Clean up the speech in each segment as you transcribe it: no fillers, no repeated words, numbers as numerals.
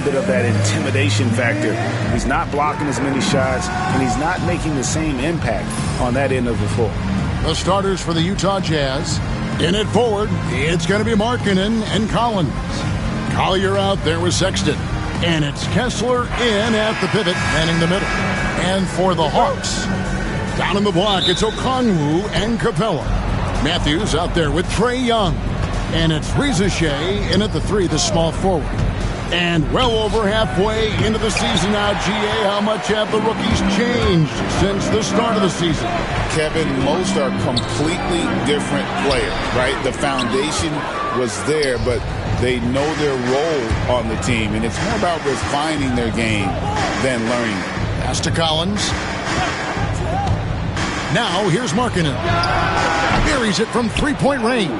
bit of that intimidation factor. He's not blocking as many shots, and he's not making the same impact on that end of the floor. The starters for the Utah Jazz. In it forward, it's going to be Markkanen and Collins. Collier out there with Sexton. And it's Kessler in at the pivot, manning the middle. And for the Hawks, down in the block, it's Okongwu and Capella. Matthews out there with Trae Young. And it's Reza Shea in at the 3, the small forward. And well over halfway into the season now, GA, how much have the rookies changed since the start of the season? Kevin, most are completely different players, right? The foundation was there, but they know their role on the team, and it's more about refining their game than learning it. Pass to Collins. Now here's Markkanen. Buries it from three-point range.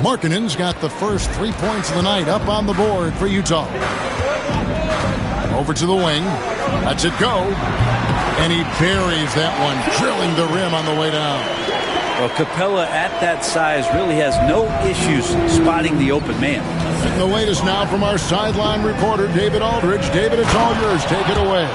Markkanen's got the first 3 points of the night up on the board for Utah. Over to the wing. Lets it go. And he buries that one, drilling the rim on the way down. Well, Capella at that size really has no issues spotting the open man. And the latest now from our sideline reporter, David Aldridge. David, it's all yours. Take it away.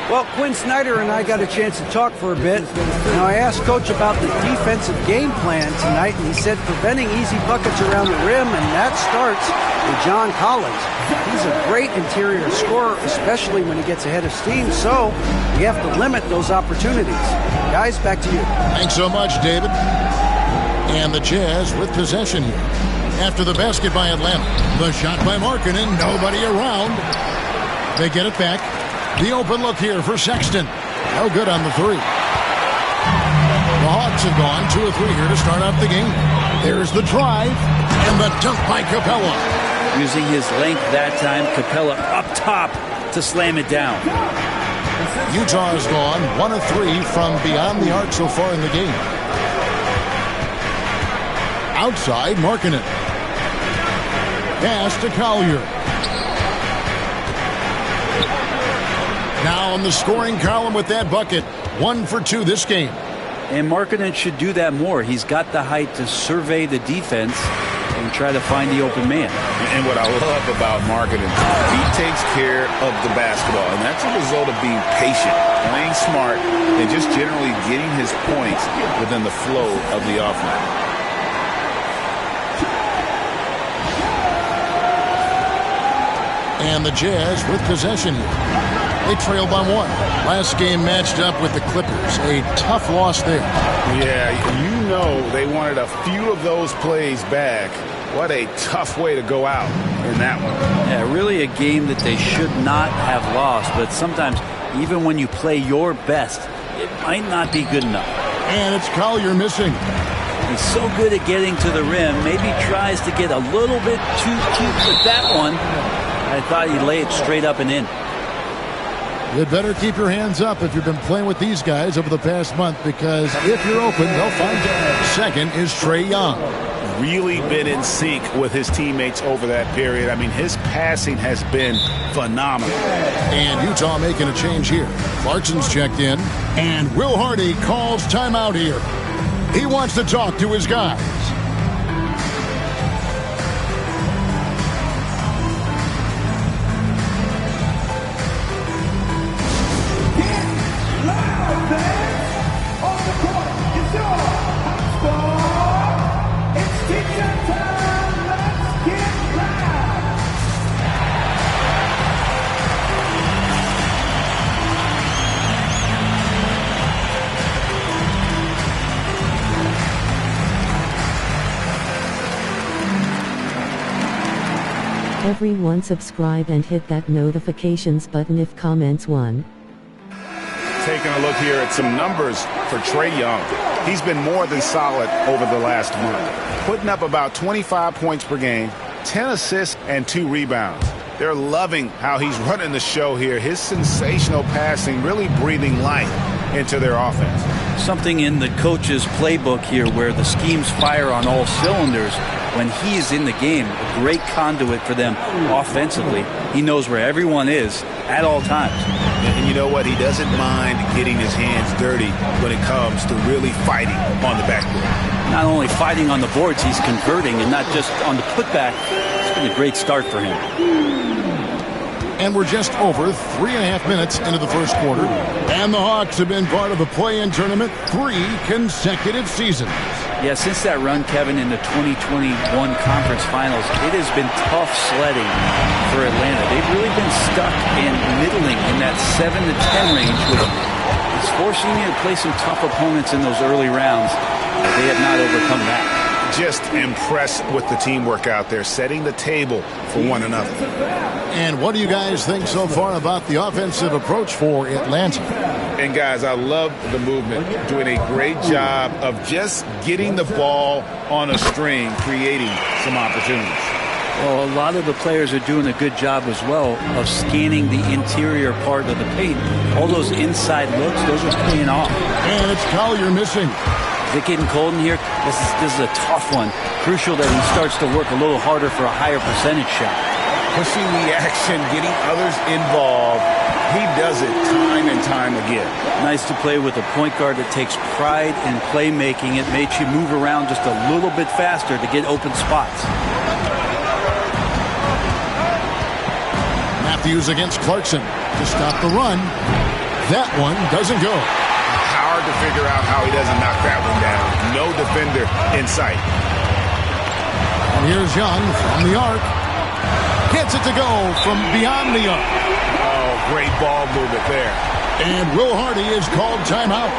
Well, Quinn Snyder and I got a chance to talk for a bit. Now, I asked Coach about the defensive game plan tonight, and he said preventing easy buckets around the rim, and that starts with John Collins. He's a great interior scorer, especially when he gets ahead of steam, so we have to limit those opportunities. Guys, back to you. Thanks so much, David. And the Jazz with possession here. After the basket by Atlanta. The shot by Markkanen, nobody around. They get it back. The open look here for Sexton. No good on the 3. The Hawks have gone 2 of 3 here to start off the game. There's the drive and the dunk by Capella. Using his length that time, Capella up top to slam it down. Utah has gone 1 of 3 from beyond the arc so far in the game. Outside, Markkanen. Pass to Collier. Now on the scoring column with that bucket. 1 for 2 this game. And Markkanen should do that more. He's got the height to survey the defense and try to find the open man. And what I love about Markkanen, he takes care of the basketball, and that's a result of being patient, playing smart, and just generally getting his points within the flow of the offense. And the Jazz with possession here. They trail by 1. Last game matched up with the Clippers. A tough loss there. Yeah, you know they wanted a few of those plays back. What a tough way to go out in that one. Yeah, really a game that they should not have lost. But sometimes, even when you play your best, it might not be good enough. And it's Collier missing. He's so good at getting to the rim. Maybe tries to get a little bit too cute with that one. I thought he'd lay it straight up and in. You'd better keep your hands up if you've been playing with these guys over the past month, because if you're open, they'll find you. Second is Trae Young. Really been in sync with his teammates over that period. I mean, his passing has been phenomenal. And Utah making a change here. Clarkson's checked in, and Will Hardy calls timeout here. He wants to talk to his guys. Everyone subscribe and hit that notifications button if comments won. Taking a look here at some numbers for Trae Young. He's been more than solid over the last month, putting up about 25 points per game, 10 assists, and 2 rebounds. They're loving how he's running the show here. His sensational passing really breathing life into their offense. Something in the coach's playbook here where the schemes fire on all cylinders. When he's in the game, a great conduit for them offensively. He knows where everyone is at all times. And you know what? He doesn't mind getting his hands dirty when it comes to really fighting on the backboard. Not only fighting on the boards, he's converting, and not just on the putback. It's been a great start for him. And we're just over 3.5 minutes into the first quarter. And the Hawks have been part of the play-in tournament 3 consecutive seasons. Yeah, since that run, Kevin, in the 2021 conference finals, it has been tough sledding for Atlanta. They've really been stuck in middling in that 7 to 10 range, which is forcing you to play some tough opponents in those early rounds. They have not overcome that. Just impressed with the teamwork out there, setting the table for one another. And what do you guys think so far about the offensive approach for Atlanta? And guys, I love the movement, doing a great job of just getting the ball on a string, creating some opportunities. Well, a lot of the players are doing a good job as well of scanning the interior part of the paint. All those inside looks, those are paying off. And it's Collier missing. Is it getting cold in here? This is a tough one. Crucial that he starts to work a little harder for a higher percentage shot. Pushing the action, getting others involved. He does it time and time again. Nice to play with a point guard that takes pride in playmaking. It makes you move around just a little bit faster to get open spots. Matthews against Clarkson to stop the run. That one doesn't go. Hard to figure out how he doesn't knock that one down. No defender in sight. And here's Young from the arc. Gets it to go from beyond the arc. Oh, great ball movement there. And Will Hardy is called timeout.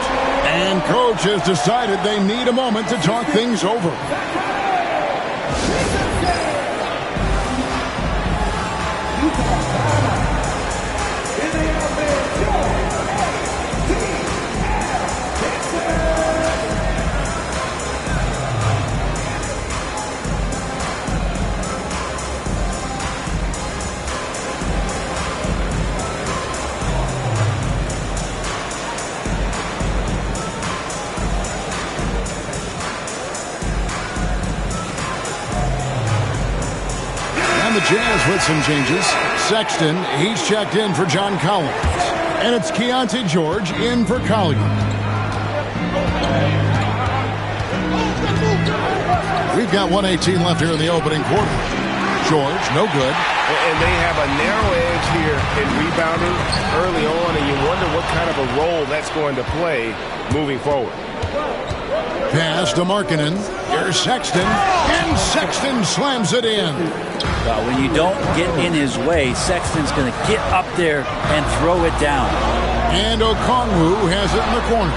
And coach has decided they need a moment to talk things over. The Jazz with some changes. Sexton, he's checked in for John Collins. And it's Keontae George in for Collier. We've got 1:18 left here in the opening quarter. George, no good. And they have a narrow edge here in rebounding early on, and you wonder what kind of a role that's going to play moving forward. Pass to Markkanen. Here's Sexton. And Sexton slams it in. Well, when you don't get in his way, Sexton's going to get up there and throw it down. And Okongwu has it in the corner.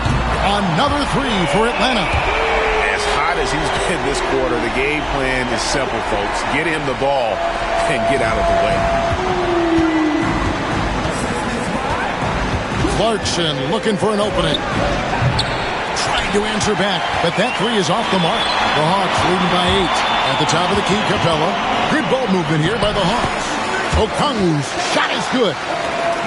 Another three for Atlanta. As hot as he's been this quarter, the game plan is simple, folks. Get him the ball and get out of the way. Clarkson looking for an opening. Trying to answer back, but that three is off the mark. The Hawks leading by 8. At the top of the key, Capella. Good ball movement here by the Hawks. Okongwu's shot is good.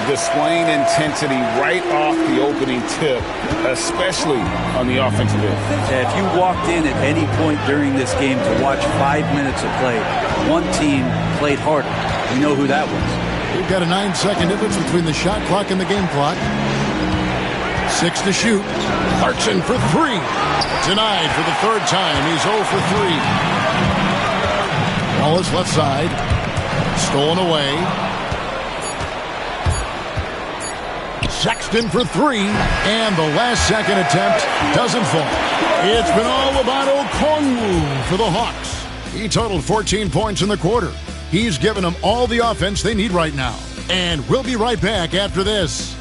Displaying intensity right off the opening tip, especially on the offensive end. If you walked in at any point during this game to watch 5 minutes of play, one team played harder. We know who that was. We've got a 9-second difference between the shot clock and the game clock. 6 to shoot. Clarkson for 3. Denied for the third time. He's 0 for 3. Wallace left side. Stolen away. Sexton for 3. And the last second attempt doesn't fall. It's been all about Okongwu for the Hawks. He totaled 14 points in the quarter. He's given them all the offense they need right now. And we'll be right back after this.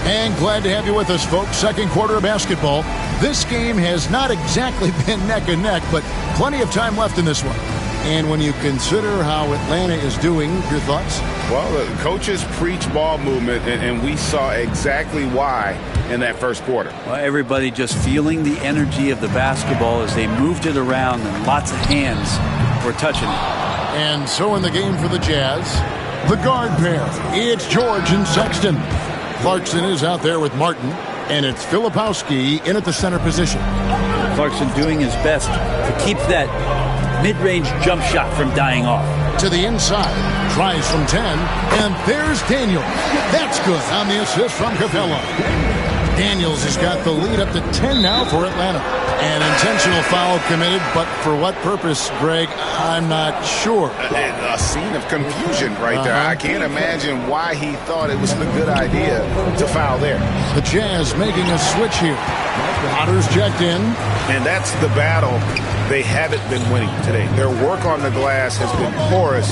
And glad to have you with us, folks. Second quarter of basketball. This game has not exactly been neck and neck, but plenty of time left in this one. And when you consider how Atlanta is doing, your thoughts? Well, the coaches preach ball movement, and we saw exactly why in that first quarter. Well, everybody just feeling the energy of the basketball as they moved it around, and lots of hands were touching it. And so in the game for the Jazz, the guard pair. It's George and Sexton. Clarkson is out there with Martin, and it's Filipowski in at the center position. Clarkson doing his best to keep that mid-range jump shot from dying off. To the inside, tries from 10, and there's Daniels. That's good on the assist from Capella. Daniels has got the lead up to 10 now for Atlanta. An intentional foul committed, but for what purpose, Greg? I'm not sure. A scene of confusion right there. I can't imagine why he thought it was a good idea to foul there. The Jazz making a switch here. Potter's checked in. And that's the battle they haven't been winning today. Their work on the glass has been porous,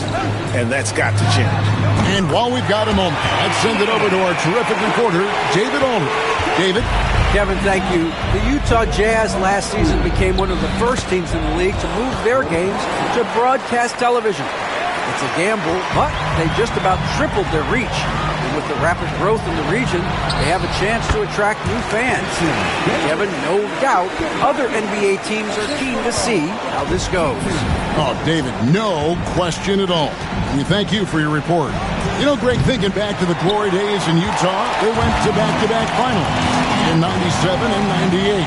and that's got to change. And while we've got a moment, let's send it over to our terrific reporter, David Aldridge. David? Kevin, thank you. The Utah Jazz last season became one of the first teams in the league to move their games to broadcast television. It's a gamble, but they just about tripled their reach. And with the rapid growth in the region, they have a chance to attract new fans. Kevin, no doubt, other NBA teams are keen to see how this goes. Oh, David, no question at all. We thank you for your report. You know, Greg, thinking back to the glory days in Utah, they went to back-to-back finals in 97 and 98.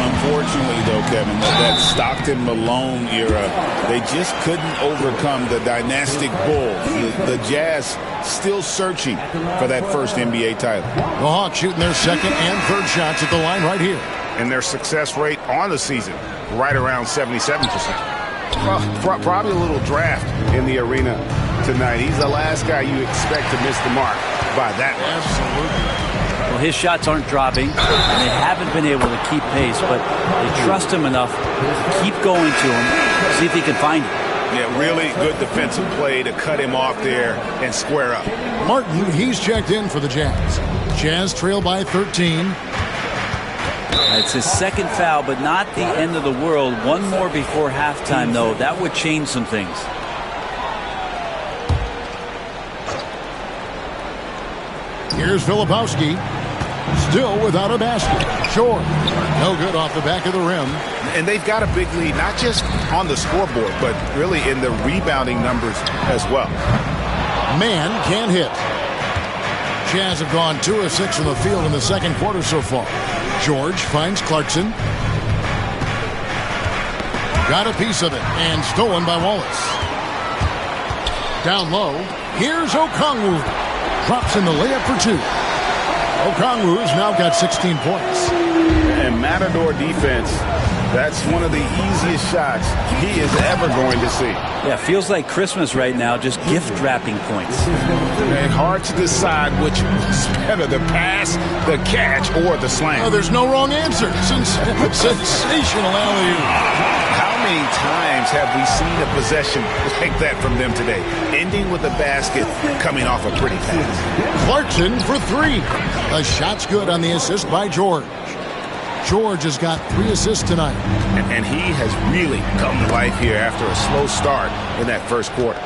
Unfortunately, though, Kevin, that Stockton-Malone era, they just couldn't overcome the dynastic Bulls. The Jazz still searching for that first NBA title. The Hawks shooting their second and third shots at the line right here. And their success rate on the season, right around 77%. Probably a little draft in the arena tonight. He's the last guy you expect to miss the mark by that much. Absolutely. Well, his shots aren't dropping, and they haven't been able to keep pace, but they trust him enough to keep going to him, see if he can find it. Yeah, really good defensive play to cut him off there and square up. Martin, he's checked in for the Jazz. Jazz trail by 13. It's his second foul, but not the end of the world. One more before halftime, though. That would change some things. Here's Filipowski. Still without a basket. Short. No good off the back of the rim. And they've got a big lead, not just on the scoreboard, but really in the rebounding numbers as well. Man can't hit. Jazz have gone 2 of 6 from the field in the second quarter so far. George finds Clarkson. Got a piece of it and stolen by Wallace. Down low. Here's Okongwu. Drops in the layup for 2. Okongwu's now got 16 points. And Matador defense, that's one of the easiest shots he is ever going to see. Yeah, feels like Christmas right now, just gift wrapping points. And hard to decide which is better, the pass, the catch, or the slam. Oh, there's no wrong answer. Sensational alley-oop. How many times have we seen a possession like that from them today? Ending with a basket, coming off a pretty pass. Clarkson for 3. A shot's good on the assist by George. George has got 3 assists tonight. And he has really come to life here after a slow start in that first quarter.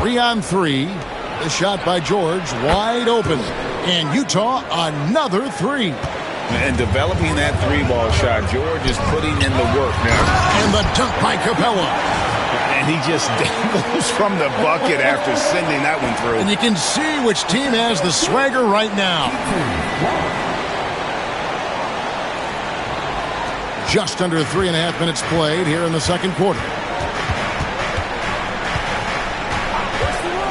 3 on 3. The shot by George wide open. And Utah another 3. And developing that 3-ball shot, George is putting in the work now. And the dunk by Capella. And he just dangles from the bucket after sending that one through. And you can see which team has the swagger right now. Just under 3.5 minutes played here in the second quarter.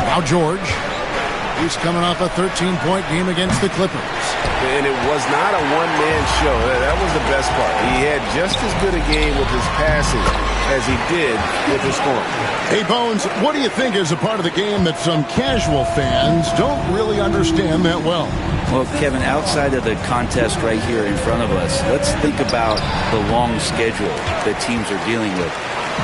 Now George. He's coming off a 13-point game against the Clippers. And it was not a one-man show. That was the best part. He had just as good a game with his passing as he did with his scoring. Hey, Bones, what do you think is a part of the game that some casual fans don't really understand that well? Well, Kevin, outside of the contest right here in front of us, let's think about the long schedule that teams are dealing with.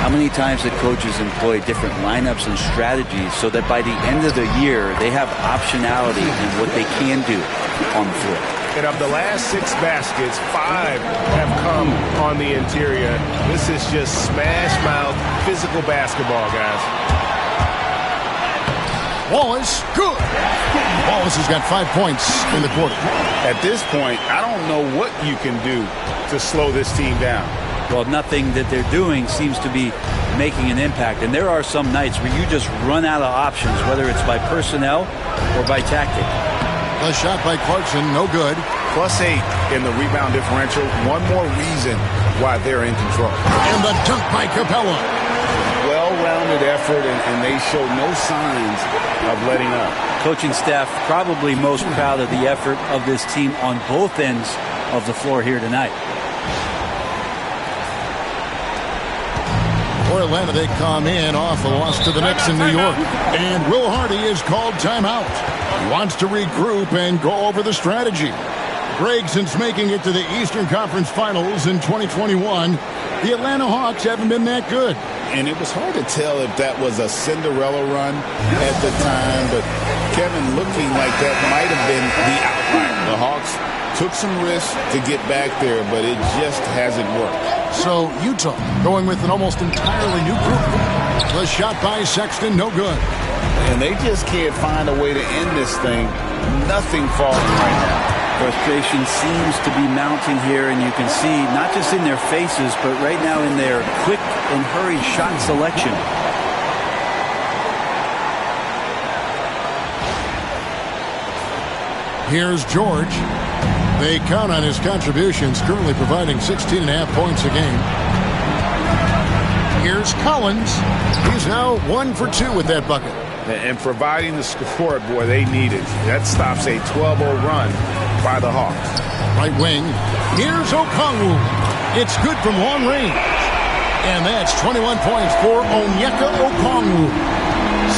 How many times the coaches employ different lineups and strategies so that by the end of the year, they have optionality in what they can do on the floor. And of the last 6 baskets, 5 have come on the interior. This is just smash-mouth physical basketball, guys. Wallace, good. Wallace has got 5 points in the quarter. At this point, I don't know what you can do to slow this team down. Well, nothing that they're doing seems to be making an impact. And there are some nights where you just run out of options, whether it's by personnel or by tactic. A shot by Clarkson, no good. +8 in the rebound differential. One more reason why they're in control. And the dunk by Capella. Well-rounded effort, and they show no signs of letting up. Coaching staff probably most proud of the effort of this team on both ends of the floor here tonight. For Atlanta, they come in off a loss to the Knicks in New York. And Will Hardy is called timeout. He wants to regroup and go over the strategy. Greg, since making it to the Eastern Conference Finals in 2021, the Atlanta Hawks haven't been that good. And it was hard to tell if that was a Cinderella run at the time, but Kevin, looking like that might have been the outlier. The Hawks took some risks to get back there, but it just hasn't worked. So Utah going with an almost entirely new group. The shot by Sexton, no good. And they just can't find a way to end this thing. Nothing falls right now. Frustration seems to be mounting here, and you can see not just in their faces, but right now in their quick and hurried shot selection. Here's George. They count on his contributions, currently providing 16.5 points a game. Here's Collins. He's now 1 for 2 with that bucket. And providing the support, boy, they needed. That stops a 12-0 run by the Hawks. Right wing. Here's Okongwu. It's good from long range. And that's 21 points for Onyeka Okongwu.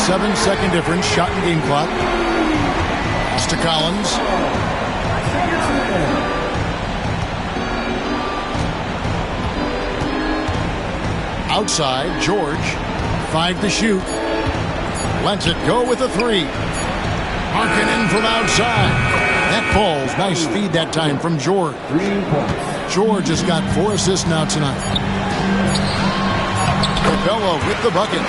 7-second difference, shot and game clock. Pass to Collins. Outside, George. 5 to shoot. Lets it go with a 3. Markkanen from outside. That falls. Nice feed that time from George. George has got 4 assists now tonight. Capella with the bucket.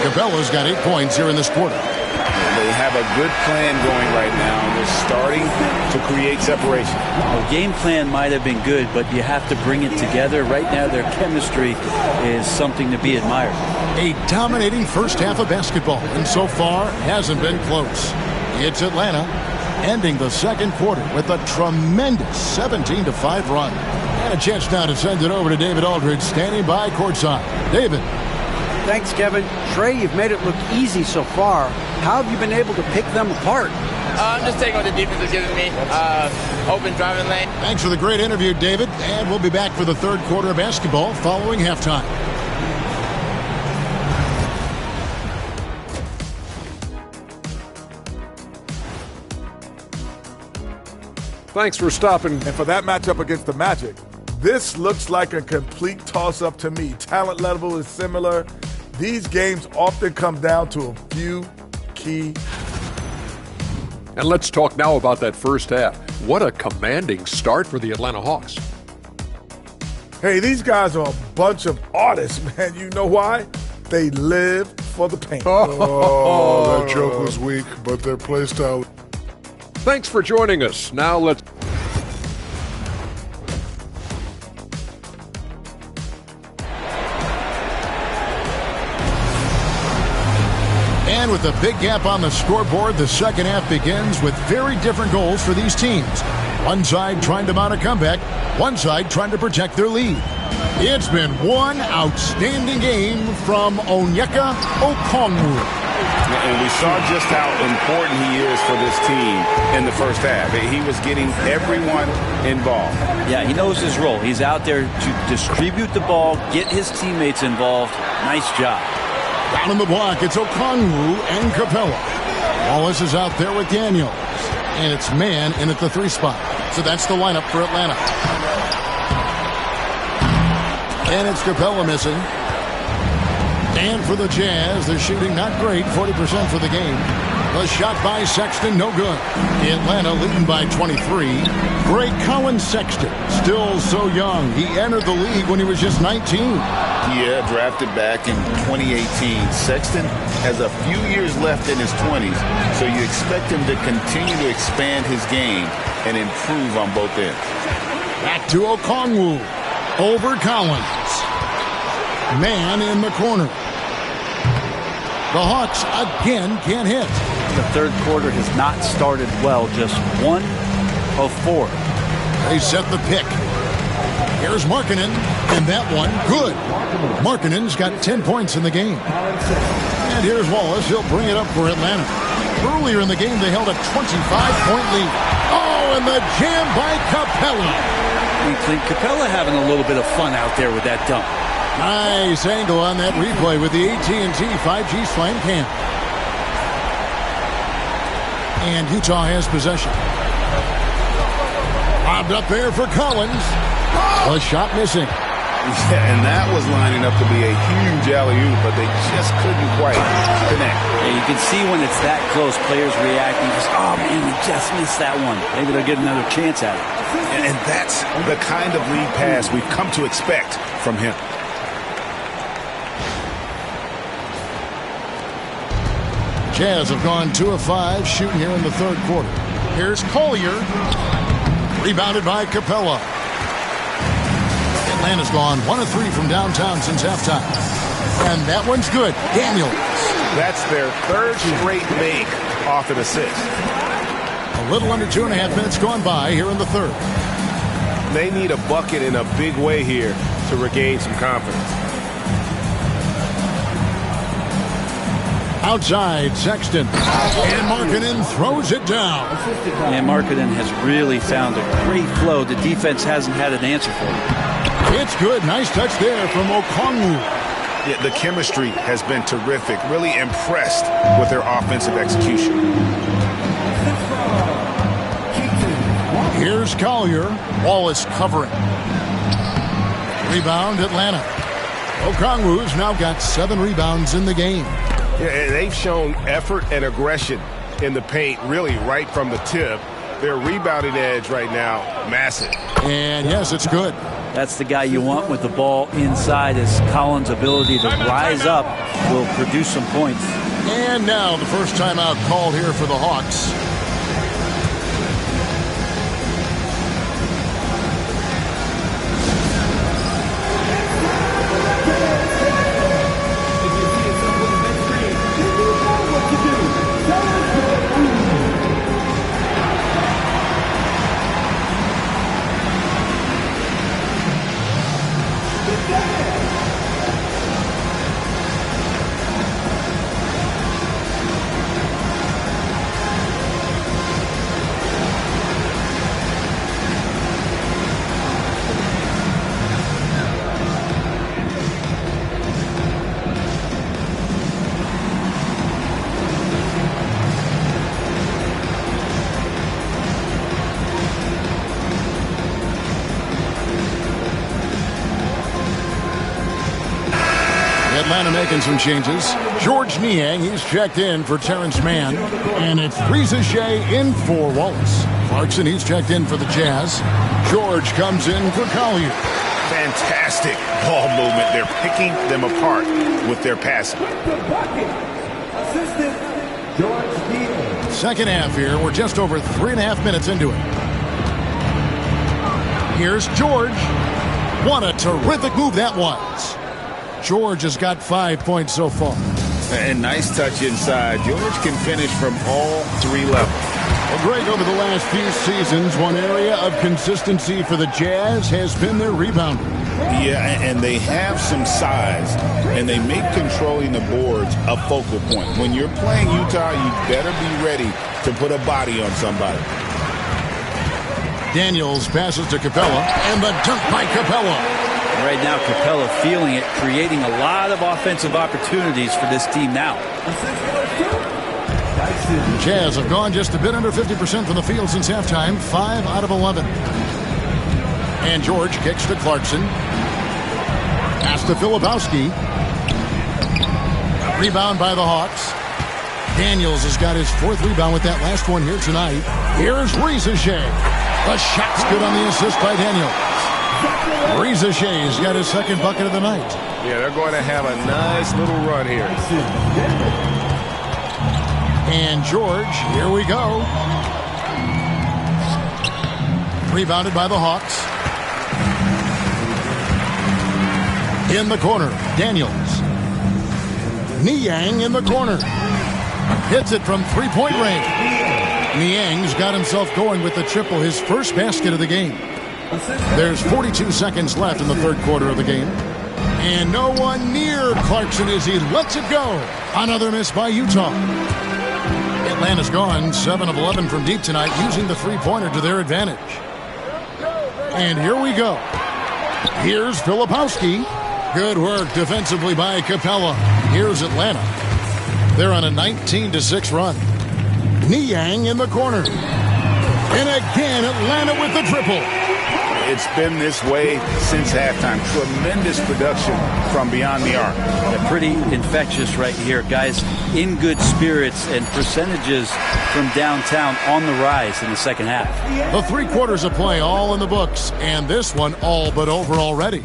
Capella's got 8 points here in this quarter. They have a good plan going right now. They're starting to create separation. The game plan might have been good, but you have to bring it together. Right now, their chemistry is something to be admired. A dominating first half of basketball, and so far hasn't been close. It's Atlanta ending the second quarter with a tremendous 17-5 run. And a chance now to send it over to David Aldridge, standing by courtside. David. Thanks, Kevin. Trey, you've made it look easy so far. How have you been able to pick them apart? I'm just taking what the defense is giving me. Open driving lane. Thanks for the great interview, David. And we'll be back for the third quarter of basketball following halftime. Thanks for stopping. And for that matchup against the Magic, this looks like a complete toss-up to me. Talent level is similar. These games often come down to a few key. And let's talk now about that first half. What a commanding start for the Atlanta Hawks. Hey, these guys are a bunch of artists, man. You know why? They live for the paint. Oh, that joke was weak, but their play style. Thanks for joining us. Now let's... And with a big gap on the scoreboard, the second half begins with very different goals for these teams. One side trying to mount a comeback, one side trying to protect their lead. It's been one outstanding game from Onyeka Okongwu. And we saw just how important he is for this team in the first half. He was getting everyone involved. Yeah, he knows his role. He's out there to distribute the ball, get his teammates involved. Nice job. Down in the block, it's Okongwu and Capella. Wallace is out there with Daniels. And it's man in at the 3 spot. So that's the lineup for Atlanta. And it's Capella missing. And for the Jazz, they're shooting not great, 40% for the game. The shot by Sexton, no good. Atlanta leading by 23. Great Colin Sexton, still so young. He entered the league when he was just 19. Yeah, drafted back in 2018. Sexton has a few years left in his 20s, so you expect him to continue to expand his game and improve on both ends. Back to Okongwu. Over Collins. Man in the corner. The Hawks again can't hit. The third quarter has not started well, just 1 of 4. They set the pick. Here's Markkanen, and that one, good. Markkanen's got 10 points in the game. And here's Wallace. He'll bring it up for Atlanta. Earlier in the game, they held a 25-point lead. Oh, and the jam by Capella. Clint Capella having a little bit of fun out there with that dunk. Nice angle on that replay with the AT&T 5G Slam Cam. And Utah has possession. Bobbed up there for Collins. A shot missing. Yeah, and that was lining up to be a huge alley-oop, but they just couldn't quite connect. Yeah, you can see when it's that close, players reacting. Just, oh, man, we just missed that one. Maybe they'll get another chance at it. And that's the kind of lead pass we've come to expect from him. Jazz have gone 2 of 5 shooting here in the third quarter. Here's Collier. Rebounded by Capella. Atlanta's gone 1 of 3 from downtown since halftime. And that one's good. Daniels. That's their third straight make off an assist. A little under 2.5 minutes gone by here in the third. They need a bucket in a big way here to regain some confidence. Outside, Sexton. And Markkanen throws it down. And Markkanen has really found a great flow. The defense hasn't had an answer for him. It's good. Nice touch there from Okongwu. Yeah, the chemistry has been terrific. Really impressed with their offensive execution. Here's Collier. Wallace covering. Rebound, Atlanta. Okongwu's now got 7 rebounds in the game. Yeah, they've shown effort and aggression in the paint, really right from the tip. Their rebounding edge right now, massive. And yes, it's good. That's the guy you want with the ball inside. Is Collins' ability to rise up will produce some points. And now the first timeout called here for the Hawks. Atlanta making some changes. George Niang, he's checked in for Terrence Mann. And it's Reza Shea in for Wallace. Clarkson, he's checked in for the Jazz. George comes in for Collier. Fantastic ball movement. They're picking them apart with their passing. Second half here. We're just over 3.5 minutes into it. Here's George. What a terrific move that was. George has got 5 points so far. And nice touch inside. George can finish from all 3 levels. Well, Greg, over the last few seasons, one area of consistency for the Jazz has been their rebounding. Yeah, and they have some size, and they make controlling the boards a focal point. When you're playing Utah, you better be ready to put a body on somebody. Daniels passes to Capella, and the dunk by Capella. Right now, Capella feeling it, creating a lot of offensive opportunities for this team now. Jazz have gone just a bit under 50% from the field since halftime, 5 out of 11. And George kicks to Clarkson. Pass to Filipowski. Rebound by the Hawks. Daniels has got his 4th rebound with that last one here tonight. Here's Reza Shea. The shot's good on the assist by Daniels. Reza Shea's got his 2nd bucket of the night. Yeah, they're going to have a nice little run here. And George, here we go. Rebounded by the Hawks. In the corner, Daniels. Niang in the corner. Hits it from 3-point range. Niang's got himself going with the triple, his first basket of the game. There's 42 seconds left in the third quarter of the game. And no one near Clarkson as he lets it go. Another miss by Utah. Atlanta's gone 7 of 11 from deep tonight, using the three-pointer to their advantage. And here we go. Here's Filipowski. Good work defensively by Capella. Here's Atlanta. They're on a 19-6 run. Niang in the corner. And again, Atlanta with the triple. It's been this way since halftime. Tremendous production from beyond the arc. Yeah, pretty infectious right here. Guys in good spirits, and percentages from downtown on the rise in the second half. The 3 quarters of play all in the books, and this one all but over already.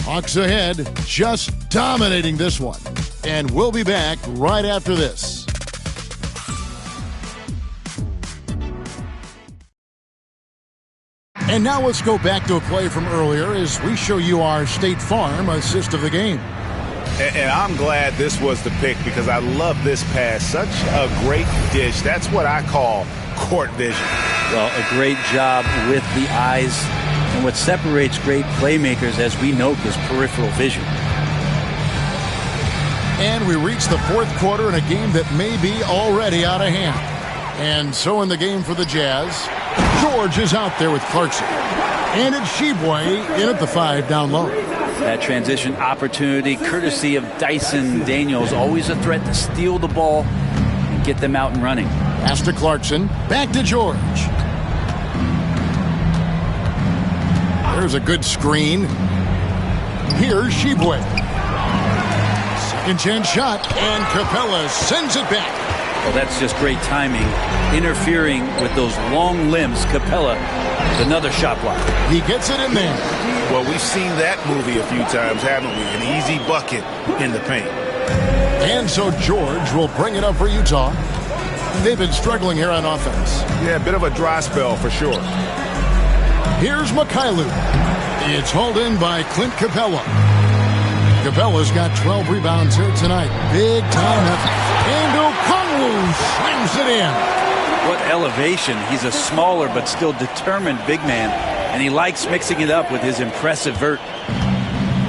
Hawks ahead, just dominating this one. And we'll be back right after this. And now let's go back to a play from earlier as we show you our State Farm assist of the game. And I'm glad this was the pick because I love this pass. Such a great dish. That's what I call court vision. Well, a great job with the eyes. And what separates great playmakers, as we note, is peripheral vision. And we reach the fourth quarter in a game that may be already out of hand. And so in the game for the Jazz, George is out there with Clarkson. And it's Sheboy in at the 5 down low. That transition opportunity, courtesy of Dyson Daniels, always a threat to steal the ball and get them out and running. Pass to Clarkson, back to George. There's a good screen. Here's Sheboy. Second chance shot, and Capella sends it back. Well, that's just great timing. Interfering with those long limbs, Capella with another shot block. He gets it in there. Well, we've seen that movie a few times, haven't we? An easy bucket in the paint. And so George will bring it up for Utah. They've been struggling here on offense. Yeah, a bit of a dry spell for sure. Here's Mikhailu. It's hauled in by Clint Capella. Capella's got 12 rebounds here tonight. Big time effort. And Okongwu slams it in. What elevation. He's a smaller but still determined big man. And he likes mixing it up with his impressive vert.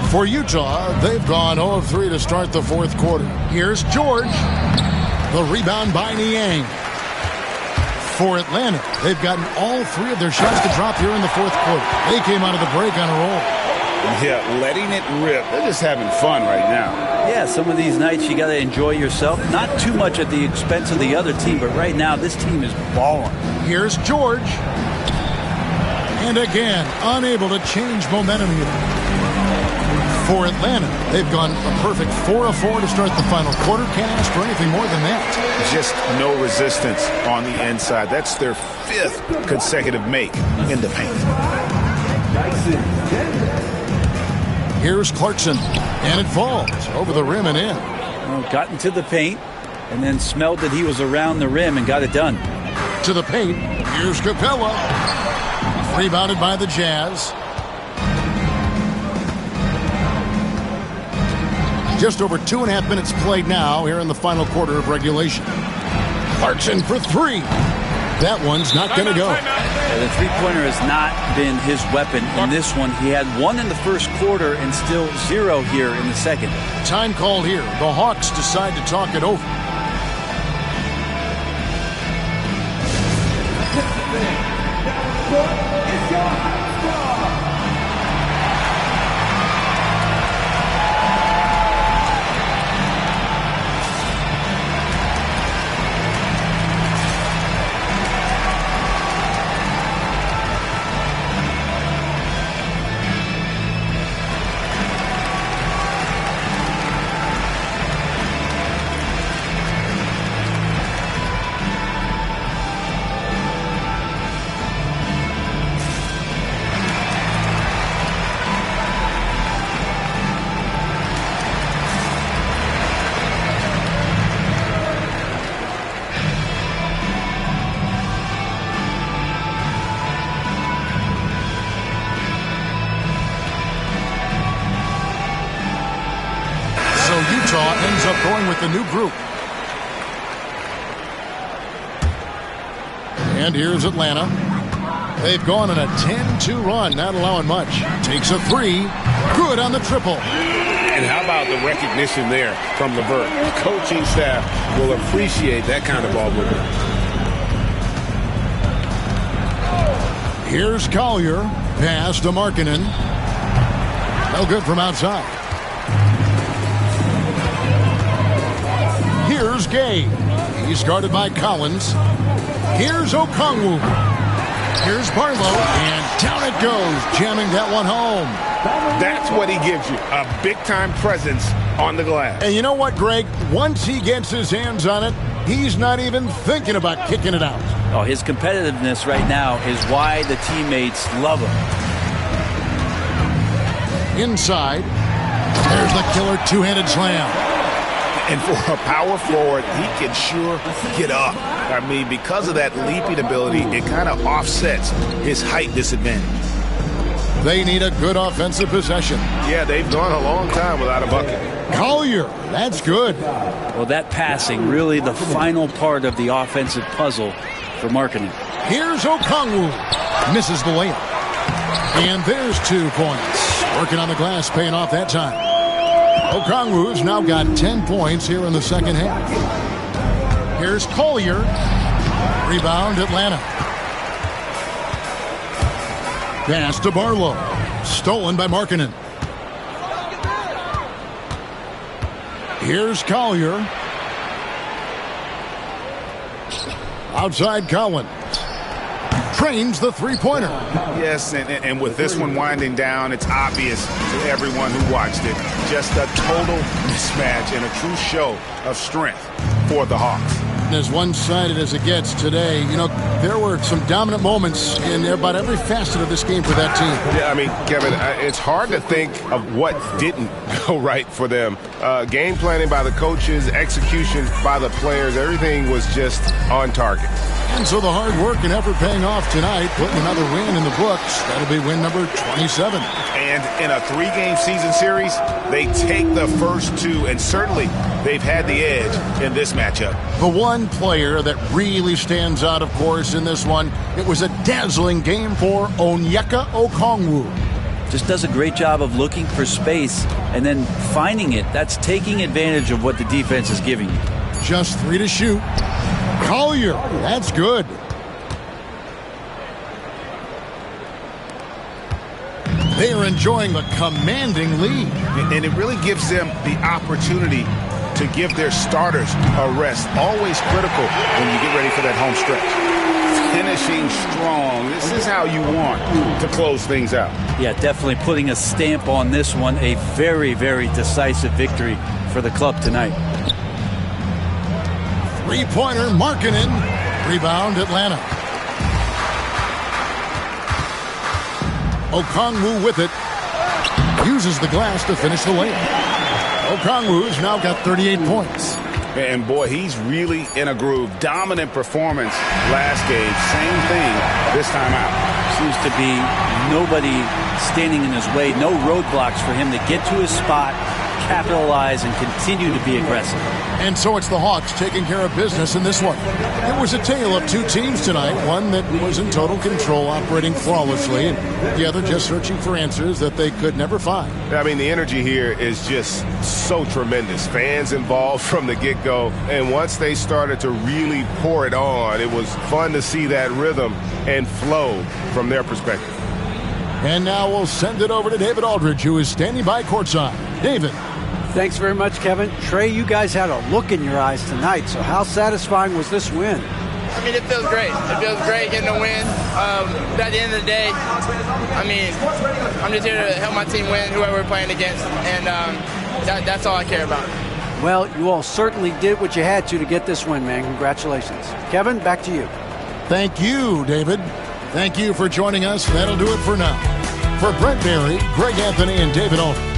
For Utah, they've gone 0 of 3 to start the fourth quarter. Here's George. The rebound by Niang. For Atlanta, they've gotten all 3 of their shots to drop here in the fourth quarter. They came out of the break on a roll. Yeah, letting it rip. They're just having fun right now. Yeah, some of these nights you got to enjoy yourself. Not too much at the expense of the other team, but right now this team is balling. Here's George. And again, unable to change momentum here. For Atlanta, they've gone a perfect 4 of 4 to start the final quarter. Can't ask for anything more than that. Just no resistance on the inside. That's their 5th consecutive make in the paint. Here's Clarkson, and it falls over the rim and in. Well, got into the paint, and then smelled that he was around the rim and got it done. To the paint, here's Capella. Rebounded by the Jazz. Just over 2.5 minutes played now here in the final quarter of regulation. Clarkson for 3. That one's not going to go. Yeah, the three-pointer has not been his weapon in this one. He had 1 in the first quarter and still 0 here in the second. Time called here. The Hawks decide to talk it over. Utah ends up going with the new group. And here's Atlanta. They've gone on a 10-2 run, not allowing much. Takes a three. Good on the triple. And how about the recognition there from Levert? The coaching staff will appreciate that kind of ball movement. Here's Collier. Pass to Markkanen. No good from outside. Here's Gay. He's guarded by Collins. Here's Okongwu. Here's Barlow. And down it goes, jamming that one home. That's what he gives you, a big-time presence on the glass. And you know what, Greg? Once he gets his hands on it, he's not even thinking about kicking it out. Oh, his competitiveness right now is why the teammates love him. Inside. There's the killer two-handed slam. And for a power forward, he can sure get up. I mean, because of that leaping ability, it kind of offsets his height disadvantage. They need a good offensive possession. Yeah, they've gone a long time without a bucket. Collier, that's good. Well, that passing, really the final part of the offensive puzzle for Markkanen. Here's Okongwu. Misses the layup. And there's 2 points. Working on the glass, paying off that time. Okongwu's now got 10 points here in the second half. Here's Collier. Rebound, Atlanta. Pass to Barlow. Stolen by Markkanen. Here's Collier. Outside Collins. Trains the three-pointer. Yes, and with this one winding down, it's obvious to everyone who watched it. Just a total mismatch and a true show of strength for the Hawks. As one-sided as it gets today, you know, there were some dominant moments in about every facet of this game for that team. Yeah, I mean, Kevin, it's hard to think of what didn't go right for them. Game planning by the coaches, execution by the players, everything was just on target. And so the hard work and effort paying off tonight, putting another win in the books. That'll be win number 27. And in a 3-game season series, they take the first 2, and certainly they've had the edge in this matchup. The one player that really stands out, of course, in this one, it was a dazzling game for Onyeka Okongwu. Just does a great job of looking for space and then finding it. That's taking advantage of what the defense is giving you. Just 3 to shoot. Collier, that's good. They are enjoying the commanding lead. And it really gives them the opportunity to give their starters a rest. Always critical when you get ready for that home stretch. Finishing strong. This is how you want to close things out. Yeah, definitely putting a stamp on this one. A very, very decisive victory for the club tonight. Three-pointer, Markkanen. Rebound, Atlanta. Okongwu with it. Uses the glass to finish the layup. Okongwu's now got 38 points. And boy, he's really in a groove. Dominant performance last game. Same thing this time out. Seems to be nobody standing in his way. No roadblocks for him to get to his spot, capitalize, and continue to be aggressive. And so it's the Hawks taking care of business in this one. It was a tale of 2 teams tonight. One that was in total control, operating flawlessly, and the other just searching for answers that they could never find. I mean, the energy here is just so tremendous. Fans involved from the get-go, and once they started to really pour it on, it was fun to see that rhythm and flow from their perspective. And now we'll send it over to David Aldridge, who is standing by courtside. David. Thanks very much, Kevin. Trey, you guys had a look in your eyes tonight, so how satisfying was this win? I mean, it feels great. It feels great getting a win. But at the end of the day, I mean, I'm just here to help my team win, whoever we're playing against, and that's all I care about. Well, you all certainly did what you had to get this win, man. Congratulations. Kevin, back to you. Thank you, David. Thank you for joining us. That'll do it for now. For Brent Barry, Greg Anthony, and David Aldridge,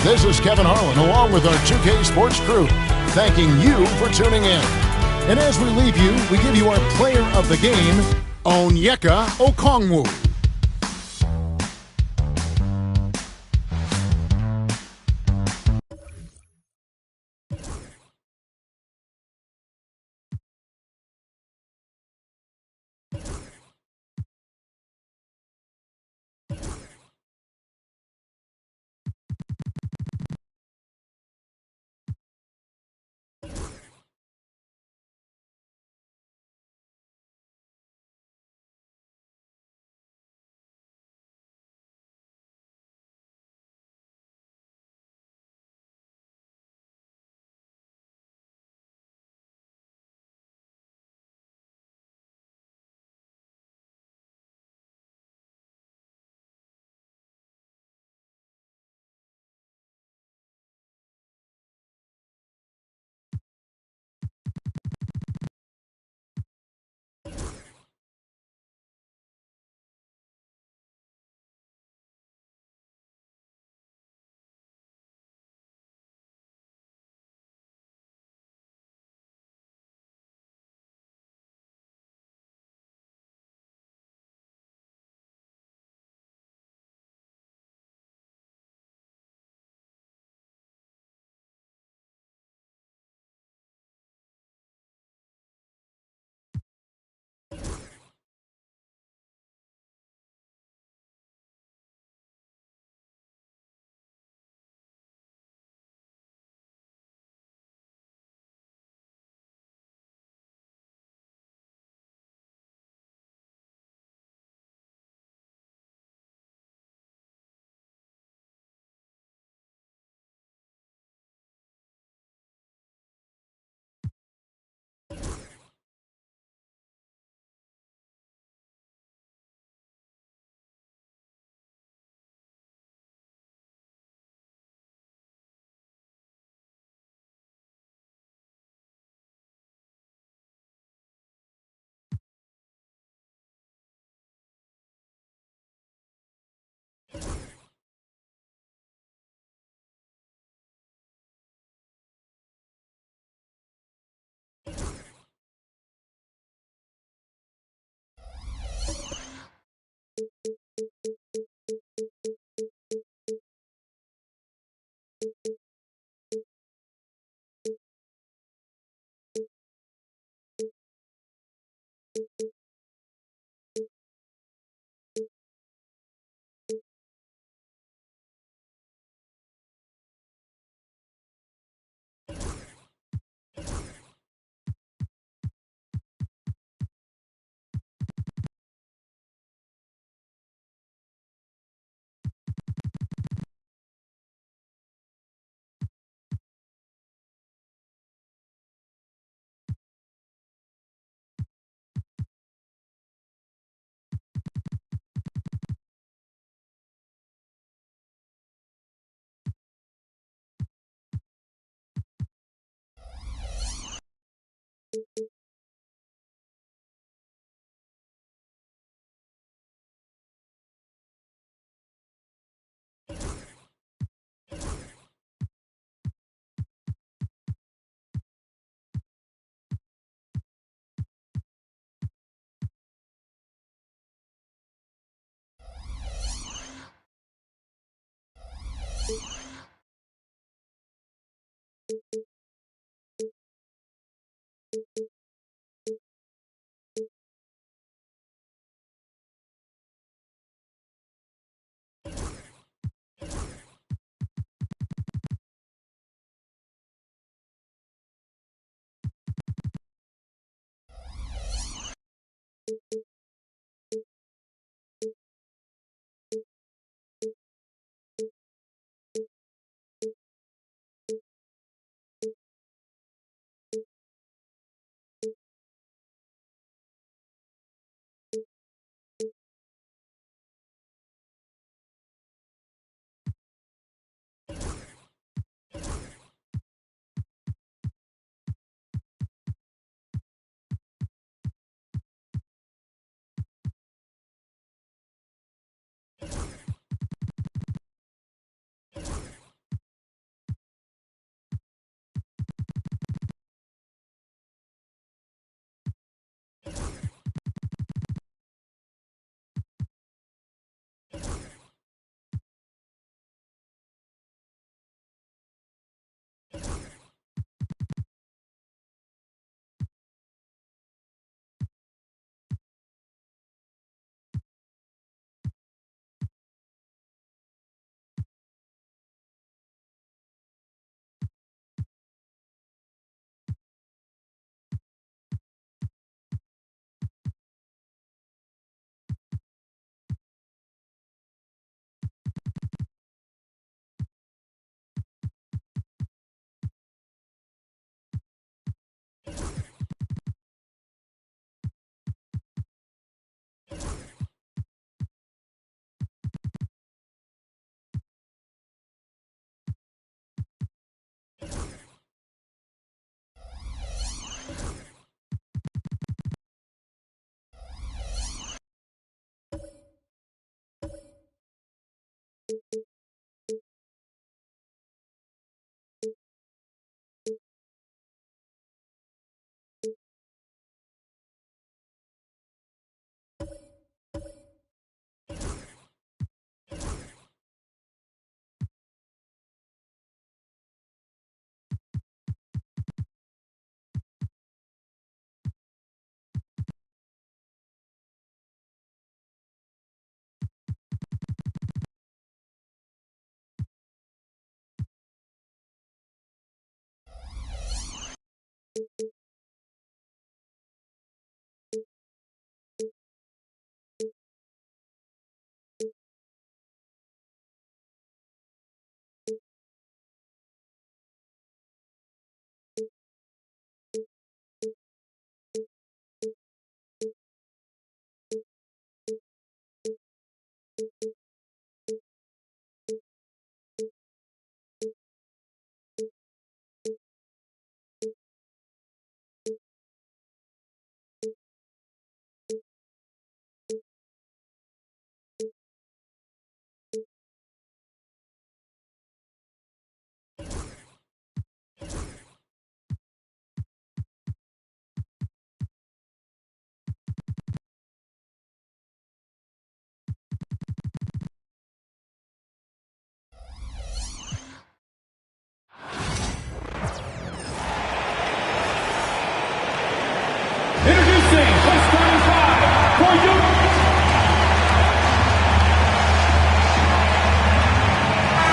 this is Kevin Harlan, along with our 2K Sports crew, thanking you for tuning in. And as we leave you, we give you our player of the game, Onyeka Okongwu.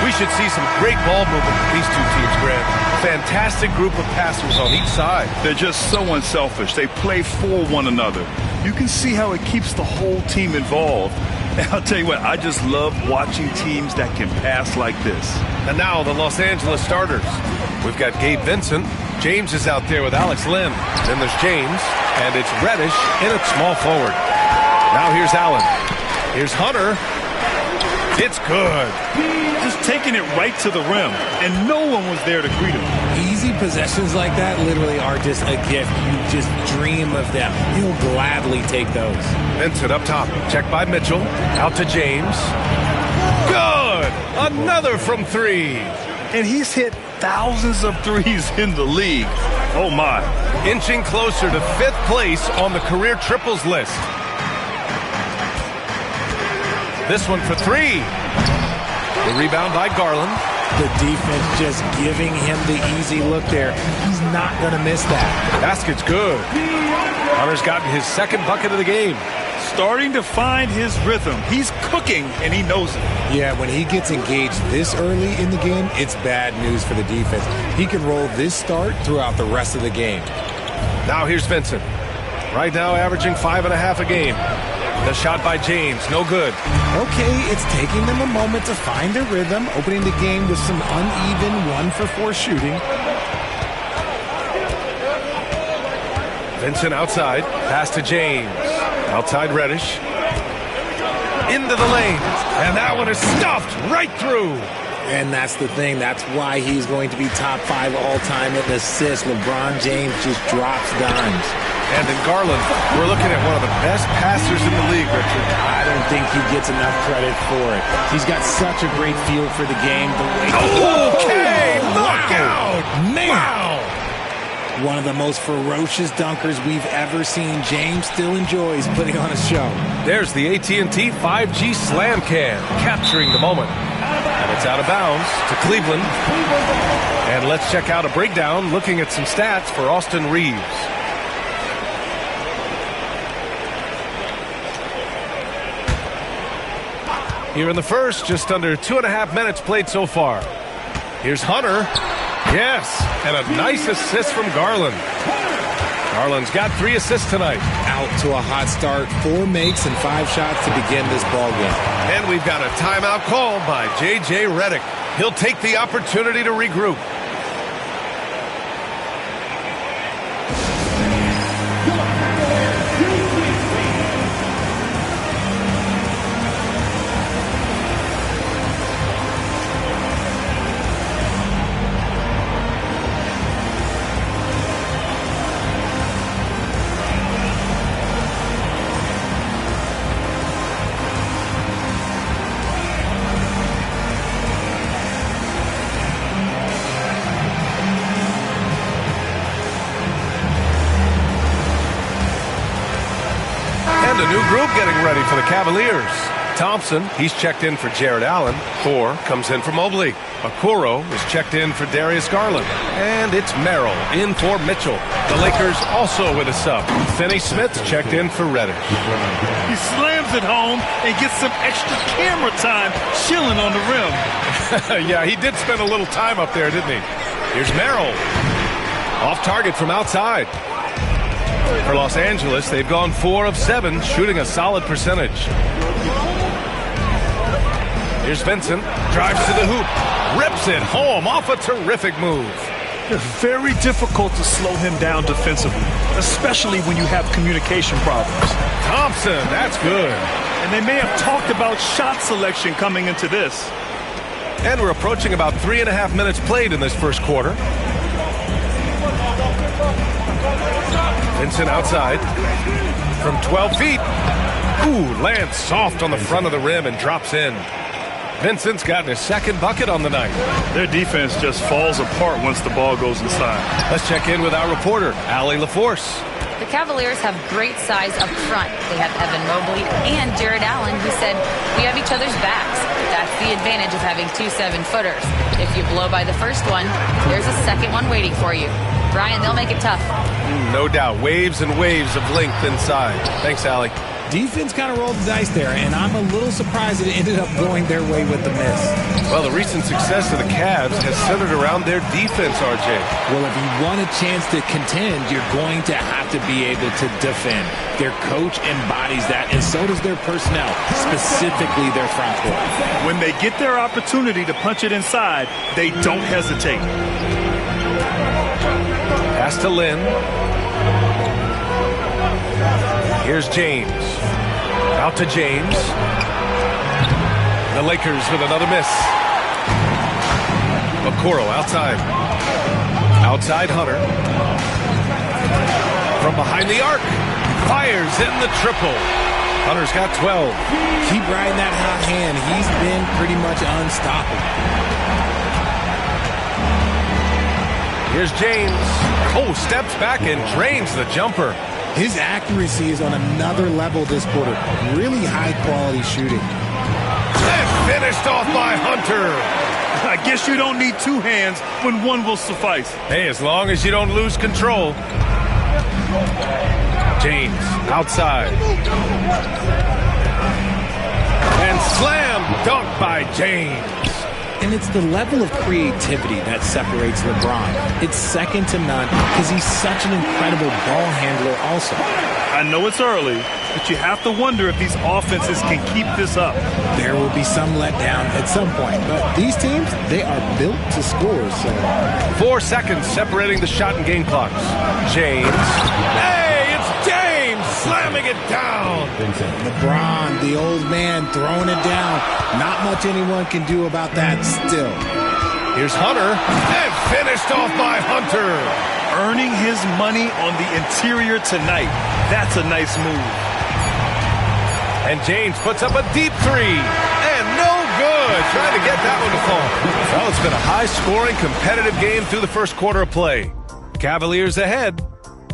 We should see some great ball movement with these two teams, Grant. Fantastic group of passers on each side. They're just so unselfish. They play for one another. You can see how it keeps the whole team involved. And I'll tell you what, I just love watching teams that can pass like this. And now the Los Angeles starters. We've got Gabe Vincent. James is out there with Alex Lim. Then there's James, and it's Reddish in at small forward. Now here's Allen. Here's Hunter. It's good. Just taking it right to the rim, and no one was there to greet him. Easy possessions like that literally are just a gift. You just dream of them. He'll gladly take those. Vincent up top. Check by Mitchell. Out to James. Good! Another from 3. And he's hit thousands of threes in the league. Oh, my. Inching closer to 5th place on the career triples list. This one for 3. The rebound by Garland. The defense just giving him the easy look there. He's not going to miss that. Basket's good. Hunter's gotten his 2nd bucket of the game. Starting to find his rhythm. He's cooking, and he knows it. Yeah, when he gets engaged this early in the game, it's bad news for the defense. He can roll this start throughout the rest of the game. Now here's Vincent. Right now averaging 5.5 a game. The shot by James, no good. Okay, it's taking them a moment to find their rhythm, opening the game with some uneven 1-for-4 shooting. Vincent outside, pass to James. Outside Reddish. Into the lane, and that one is stuffed right through. And that's the thing. That's why he's going to be top 5 all-time in assists. LeBron James just drops dimes. And in Garland, we're looking at one of the best passers in the league, Richard. I don't think he gets enough credit for it. He's got such a great feel for the game. Okay, knockout! Man! Wow! One of the most ferocious dunkers we've ever seen. James still enjoys putting on a show. There's the AT&T 5G Slam Can, capturing the moment. And it's out of bounds to Cleveland. And let's check out a breakdown looking at some stats for Austin Reeves. Here in the first, just under 2.5 minutes played so far. Here's Hunter. Yes, and a nice assist from Garland. Garland's got 3 assists tonight. Out to a hot start, 4 makes and 5 shots to begin this ball game. And we've got a timeout called by J.J. Redick. He'll take the opportunity to regroup. And a new group getting ready for the Cavaliers. Thompson, he's checked in for Jared Allen. Thor comes in for Mobley. Okoro is checked in for Darius Garland. And it's Merrill in for Mitchell. The Lakers also with a sub. Finney Smith checked in for Reddish. He slams it home and gets some extra camera time chilling on the rim. Yeah, he did spend a little time up there, didn't he? Here's Merrill. Off target from outside. For Los Angeles, they've gone 4 of 7, shooting a solid percentage. Here's Vincent, drives to the hoop, rips it home off a terrific move. It's very difficult to slow him down defensively, especially when you have communication problems. Thompson, that's good. And they may have talked about shot selection coming into this. And we're approaching about 3.5 minutes played in this first quarter. Vincent outside from 12 feet. Ooh, lands soft on the front of the rim and drops in. Vincent's gotten his 2nd bucket on the night. Their defense just falls apart once the ball goes inside. Let's check in with our reporter, Allie LaForce. The Cavaliers have great size up front. They have Evan Mobley and Jared Allen, who said, "We have each other's backs." That's the advantage of having 2 7-footers. If you blow by the first one, there's a second one waiting for you. Brian, they'll make it tough. No doubt. Waves and waves of length inside. Thanks, Allie. Defense kind of rolled the dice there, and I'm a little surprised that it ended up going their way with the miss. Well, the recent success of the Cavs has centered around their defense, RJ. Well, if you want a chance to contend, you're going to have to be able to defend. Their coach embodies that, and so does their personnel, specifically their front court. When they get their opportunity to punch it inside, they don't hesitate. Pass to Lynn. Here's James. Out to James. The Lakers with another miss. Okoro outside. Outside Hunter. From behind the arc. Fires in the triple. Hunter's got 12. Keep riding that hot hand. He's been pretty much unstoppable. Here's James. Oh, steps back and drains the jumper. His accuracy is on another level this quarter. Really high-quality shooting. And finished off by Hunter. I guess you don't need two hands when one will suffice. Hey, as long as you don't lose control. James outside. And slam dunk by James. And it's the level of creativity that separates LeBron. It's second to none because he's such an incredible ball handler also. I know it's early, but you have to wonder if these offenses can keep this up. There will be some letdown at some point, but these teams, they are built to score. So 4 seconds separating the shot and game clocks. James. Hey, it's James slamming it down. LeBron, the old man, throwing it down. Not much anyone can do about that still. Here's Hunter, and finished off by Hunter. Earning his money on the interior tonight. That's a nice move. And James puts up a deep three. And no good. Trying to get that one to fall. Well, it's been a high-scoring, competitive game through the first quarter of play. Cavaliers ahead,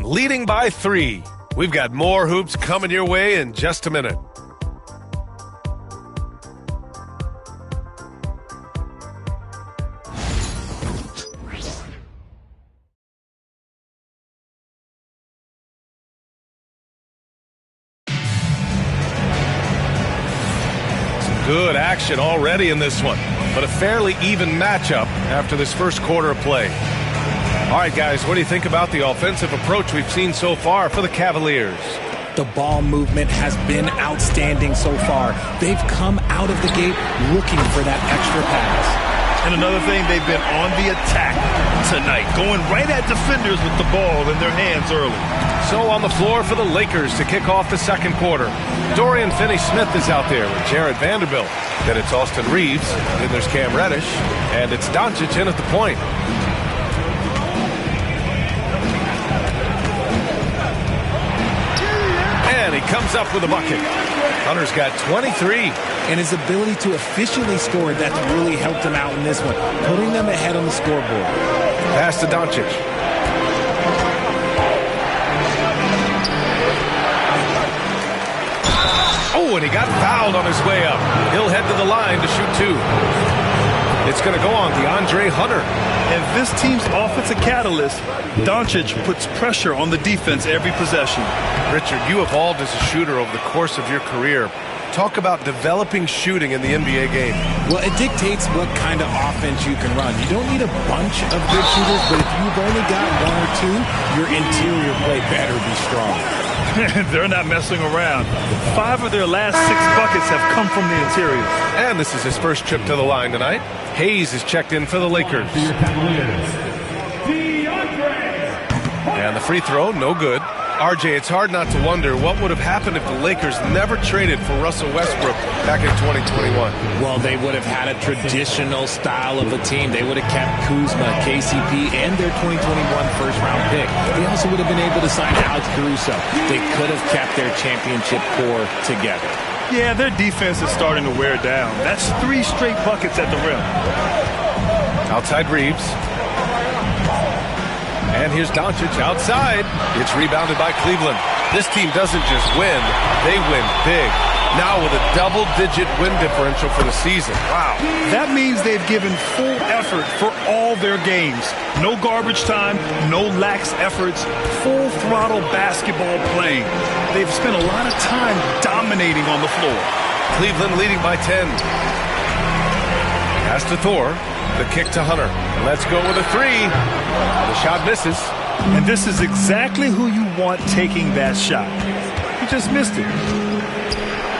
leading by 3. We've got more hoops coming your way in just a minute. Good action already in this one, but a fairly even matchup after this first quarter of play. All right, guys, what do you think about the offensive approach we've seen so far for the Cavaliers? The ball movement has been outstanding so far. They've come out of the gate looking for that extra pass. And another thing, they've been on the attack tonight, going right at defenders with the ball in their hands early. So on the floor for the Lakers to kick off the second quarter. Dorian Finney-Smith is out there with Jared Vanderbilt. Then it's Austin Reeves. Then there's Cam Reddish. And it's Doncic in at the point. And he comes up with a bucket. Hunter's got 23. And his ability to efficiently score, that's really helped him out in this one, putting them ahead on the scoreboard. Pass to Doncic. Oh, and he got fouled on his way up. He'll head to the line to shoot 2. It's going to go on DeAndre Hunter. And this team's offensive catalyst, Doncic, puts pressure on the defense every possession. Richard, you evolved as a shooter over the course of your career. Talk about developing shooting in the NBA game. Well, it dictates what kind of offense you can run. You don't need a bunch of good shooters, but if you've only got 1 or 2, your interior play better be strong. They're not messing around. 5 of their last 6 buckets have come from the interior. And this is his first trip to the line tonight. Hayes is checked in for the Lakers. And the free throw, no good. RJ, it's hard not to wonder what would have happened if the Lakers never traded for Russell Westbrook back in 2021. Well, they would have had a traditional style of a team. They would have kept Kuzma, KCP, and their 2021 first-round pick. They also would have been able to sign Alex Caruso. They could have kept their championship core together. Yeah, their defense is starting to wear down. That's 3 straight buckets at the rim. Outside Reeves. And here's Doncic outside. It's rebounded by Cleveland. This team doesn't just win, they win big. Now with a double-digit win differential for the season. Wow. That means they've given full effort for all their games. No garbage time, no lax efforts, full throttle basketball playing. They've spent a lot of time dominating on the floor. Cleveland leading by 10. Pass to Thor. The kick to Hunter. Let's go with a 3. The shot misses. And this is exactly who you want taking that shot. He just missed it.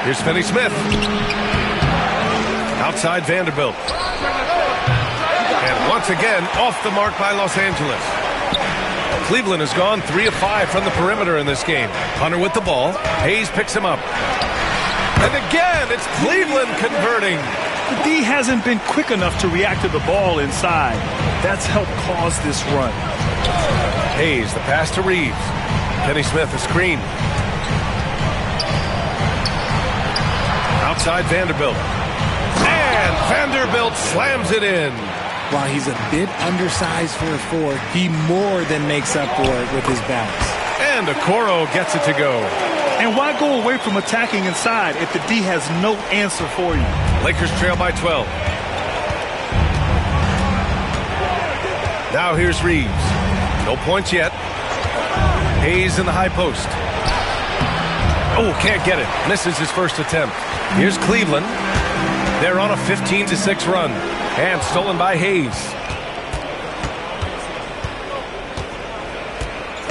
Here's Finney-Smith. Outside Vanderbilt. And once again, off the mark by Los Angeles. Cleveland has gone 3 of 5 from the perimeter in this game. Hunter with the ball. Hayes picks him up. And again, it's Cleveland converting. The D hasn't been quick enough to react to the ball inside. That's helped cause this run. Hayes, the pass to Reeves. Kenny Smith, a screen. Outside Vanderbilt. And Vanderbilt slams it in. While he's a bit undersized for a 4, he more than makes up for it with his bounce. And Okoro gets it to go. And why go away from attacking inside if the D has no answer for you? Lakers trail by 12. Now here's Reeves. No points yet. Hayes in the high post. Oh, can't get it. Misses his first attempt. Here's Cleveland. They're on a 15-6 run. And stolen by Hayes.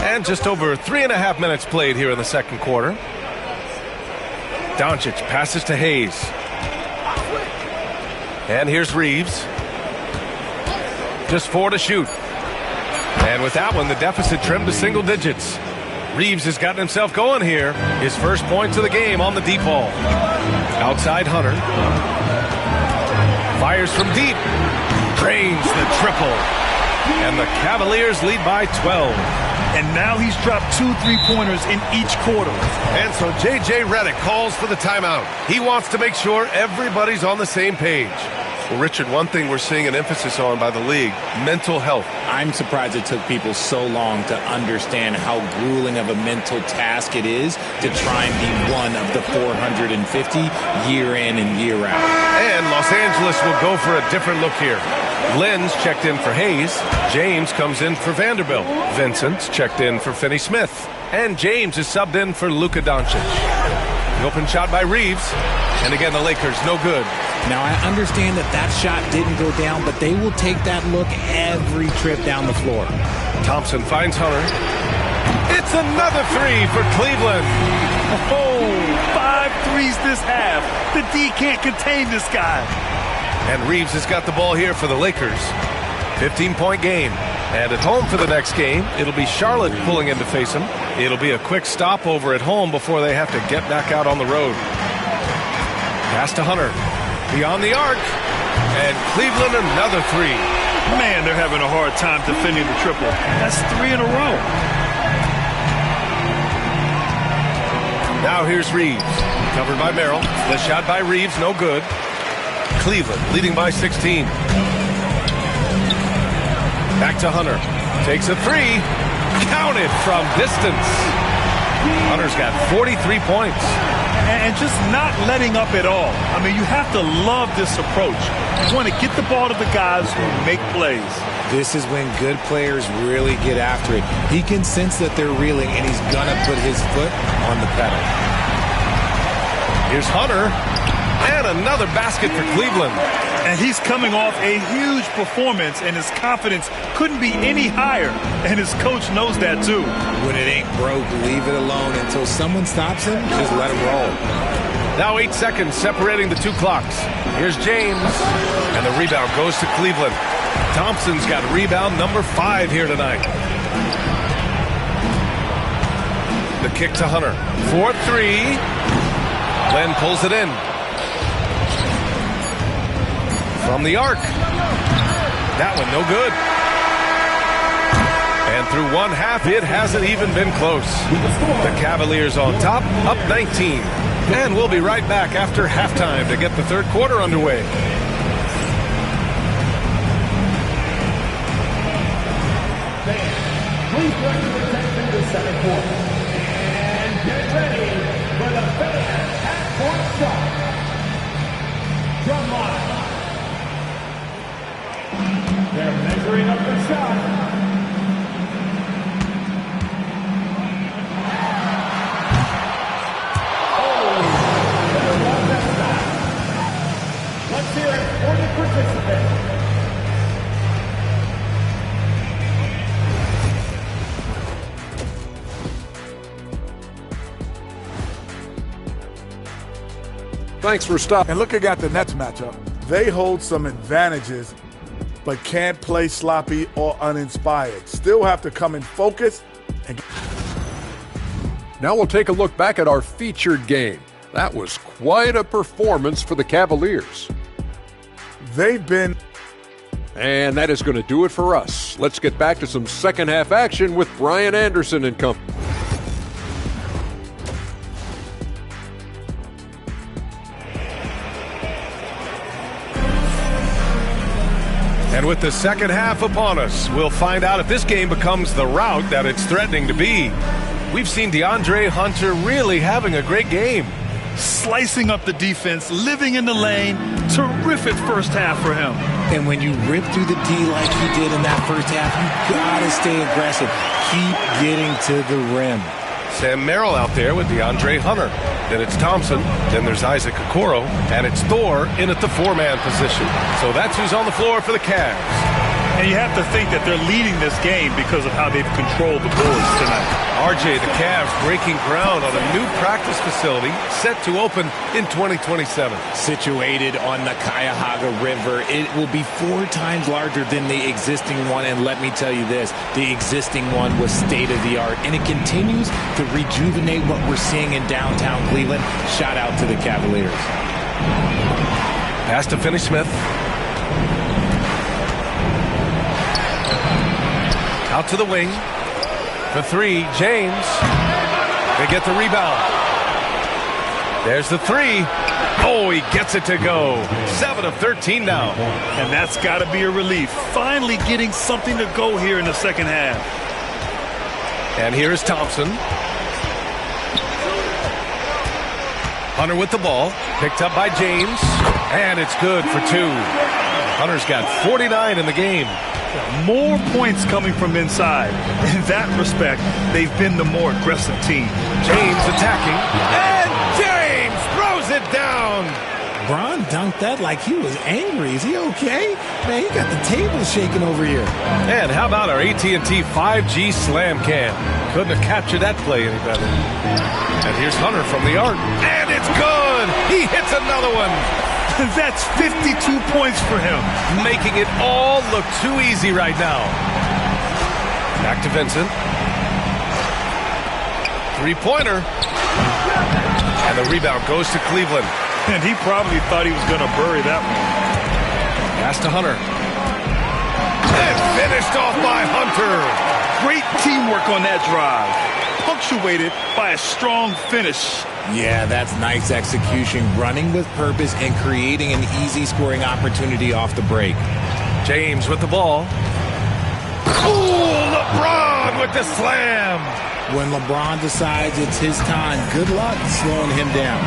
And just over 3.5 minutes played here in the second quarter. Doncic passes to Hayes. And here's Reeves. Just 4 to shoot. And with that one, the deficit trimmed to single digits. Reeves has gotten himself going here. His first points of the game on the deep ball. Outside Hunter. Fires from deep. Drains the triple. And the Cavaliers lead by 12. And now he's dropped 2 3-pointers in each quarter. And so J.J. Redick calls for the timeout. He wants to make sure everybody's on the same page. Well, Richard, one thing we're seeing an emphasis on by the league, mental health. I'm surprised it took people so long to understand how grueling of a mental task it is to try and be one of the 450 year in and year out. And Los Angeles will go for a different look here. Lynn's checked in for Hayes. James comes in for Vanderbilt. Vincent's checked in for Finney Smith. And James is subbed in for Luka Doncic. The open shot by Reeves. And again, the Lakers, no good. Now, I understand that shot didn't go down, but they will take that look every trip down the floor. Thompson finds Hunter. It's another 3 for Cleveland. Oh, 5 threes this half. The D can't contain this guy. And Reeves has got the ball here for the Lakers. 15-point game. And at home for the next game, it'll be Charlotte pulling in to face him. It'll be a quick stopover at home before they have to get back out on the road. Pass to Hunter. Beyond the arc. And Cleveland another 3. Man, they're having a hard time defending the triple. That's 3 in a row. Now here's Reeves. Covered by Merrill. The shot by Reeves, no good. Cleveland leading by 16. Back to Hunter. Takes a 3. Counted from distance. Hunter's got 43 points. And just not letting up at all. I mean, you have to love this approach. You want to get the ball to the guys who make plays. This is when good players really get after it. He can sense that they're reeling, and he's going to put his foot on the pedal. Here's Hunter. And another basket for Cleveland. And he's coming off a huge performance, and his confidence couldn't be any higher. And his coach knows that, too. When it ain't broke, leave it alone. Until someone stops him, just let him roll. Now 8 seconds separating the 2 clocks. Here's James. And the rebound goes to Cleveland. Thompson's got rebound number 5 here tonight. The kick to Hunter. 4-3. Len pulls it in. From the arc. That one no good. And through one half, it hasn't even been close. The Cavaliers on top, up 19. And we'll be right back after halftime to get the third quarter underway. Please bring your attention to the second quarter. And get ready for the fans half-court shot. Drum line. They're measuring up the shot. Let's hear it for the participants. Thanks for stopping. And looking at the Nets matchup, they hold some advantages, but can't play sloppy or uninspired. Still have to come in focus. Now we'll take a look back at our featured game. That was quite a performance for the Cavaliers. They've been. And that is going to do it for us. Let's get back to some second half action with Brian Anderson and company. And with the second half upon us, we'll find out if this game becomes the rout that it's threatening to be. We've seen DeAndre Hunter really having a great game. Slicing up the defense, living in the lane. Terrific first half for him. And when you rip through the D like he did in that first half, you gotta stay aggressive. Keep getting to the rim. Sam Merrill out there with DeAndre Hunter. Then it's Thompson. Then there's Isaac Okoro. And it's Thor in at the four-man position. So that's who's on the floor for the Cavs. And you have to think that they're leading this game because of how they've controlled the boards tonight. RJ, the Cavs breaking ground on a new practice facility set to open in 2027. Situated on the Cuyahoga River, it will be 4 times larger than the existing one. And let me tell you this, the existing one was state-of-the-art. And it continues to rejuvenate what we're seeing in downtown Cleveland. Shout out to the Cavaliers. Pass to Finney-Smith. Out to the wing. For 3, James. They get the rebound. There's the 3. Oh, he gets it to go. 7 of 13 now. And that's got to be a relief. Finally getting something to go here in the second half. And here's Thompson. Hunter with the ball. Picked up by James. And it's good for 2. Hunter's got 49 in the game. More points coming from inside. In that respect, they've been the more aggressive team. James attacking. And James throws it down. Bron dunked that like he was angry. Is he okay? Man, he got the table shaking over here. And how about our AT&T 5G slam cam? Couldn't have captured that play any better. And here's Hunter from the arc. And it's good. He hits another one. That's 52 points for him. Making it all look too easy right now. Back to Vincent. Three-pointer. And the rebound goes to Cleveland. And he probably thought he was going to bury that one. Pass to Hunter. And finished off by Hunter. Great teamwork on that drive. Punctuated by a strong finish. Yeah, that's nice execution, running with purpose and creating an easy scoring opportunity off the break. James with the ball. Ooh, LeBron with the slam. When LeBron decides it's his time, good luck slowing him down.